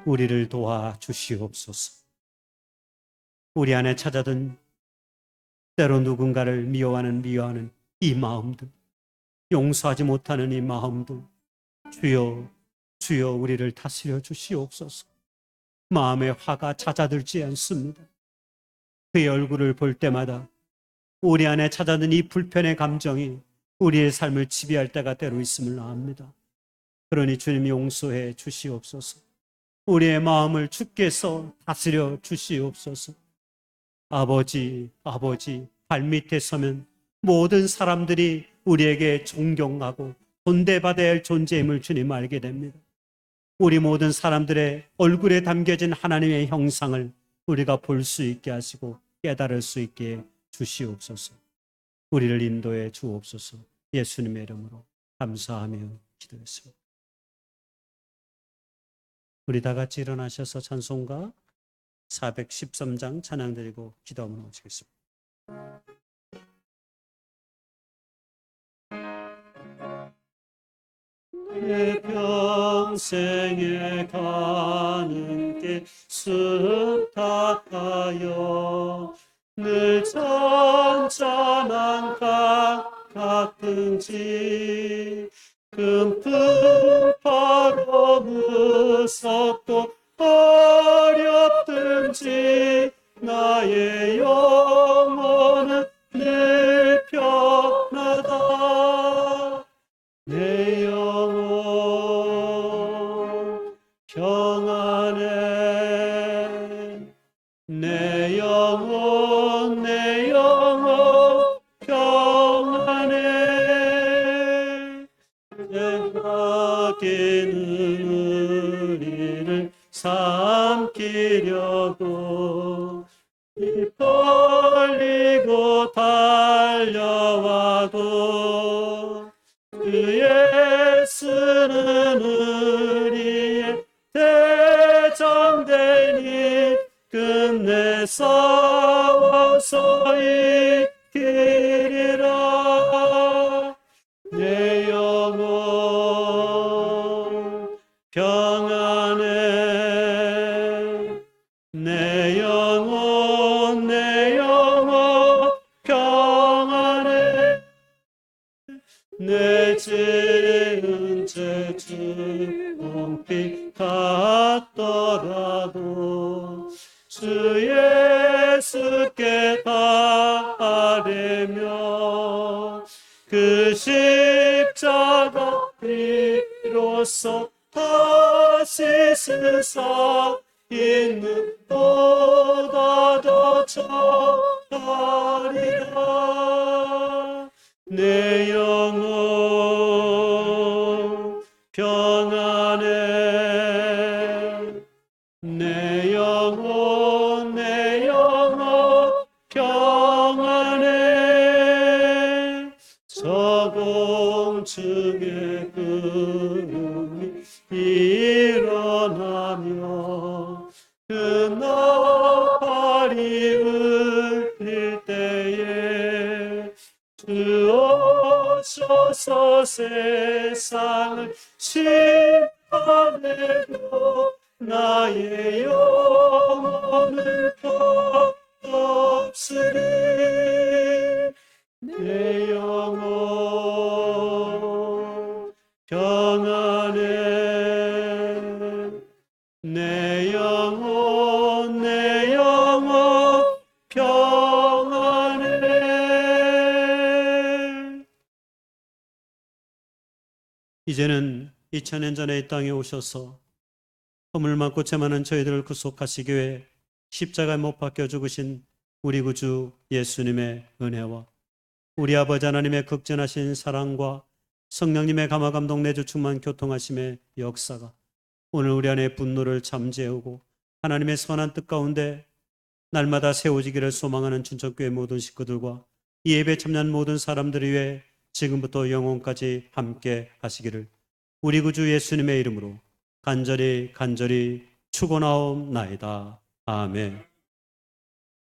우리를 도와주시옵소서. 우리 안에 찾아든 때로 누군가를 미워하는 이 마음들, 용서하지 못하는 이 마음들, 주여 우리를 다스려 주시옵소서. 마음에 화가 잦아들지 않습니다. 그의 얼굴을 볼 때마다 우리 안에 찾아든 이 불편의 감정이 우리의 삶을 지배할 때가 때로 있음을 압니다. 그러니 주님이 용서해 주시옵소서. 우리의 마음을 주께서 다스려 주시옵소서. 아버지, 발밑에 서면 모든 사람들이 우리에게 존경하고 존대받아야 할 존재임을 주님 알게 됩니다. 우리 모든 사람들의 얼굴에 담겨진 하나님의 형상을 우리가 볼 수 있게 하시고 깨달을 수 있게 주시옵소서. 우리를 인도해 주옵소서. 예수님의 이름으로 감사하며 기도했습니다. 우리 다 같이 일어나셔서 찬송가 413장 찬양 드리고 기도하며 마치겠습니다. 내 평생에 가는 길 습탁하여 늘 잔잔한 강 같은지 금품 바로 무섭고 어렵든지 나의 영혼은 늘 편하다. 내 영혼 평안해. 내 영혼 평안해. 죄악에는 우리를 삼키려고 입 벌리고 달려와도 그 예수는 우리의 대장되니 끝내 싸워서 이기리라. 내 영혼 평안해. 내 영혼 평안해. 내 죄는 제주홍빛 같더라도 주 예수께 바라며 그 십자가 피로써 다시 세상 있는 보다 더 좋아리라. 내 영혼 평안해. 내 영혼 평안해. 저공중의 구름이 일어나며 그 나팔이 울릴 때에 주 오셔서 세상을 심판해도 나의 영혼을 없으리. 내 영혼 평안해. 내 영혼 평안해. 이제는 2000년 전에 이 땅에 오셔서 허물 많고 죄 많은 저희들을 구속하시기 위해 십자가에 못 박혀 죽으신 우리 구주 예수님의 은혜와 우리 아버지 하나님의 극진하신 사랑과 성령님의 감화 감동 내주 충만 교통하심의 역사가 오늘 우리 안에 분노를 잠재우고 하나님의 선한 뜻 가운데 날마다 세워지기를 소망하는 춘천교회 모든 식구들과 이 예배 참여한 모든 사람들을 위해 지금부터 영원까지 함께 하시기를 우리 구주 예수님의 이름으로 간절히 축원하옵나이다. 아멘.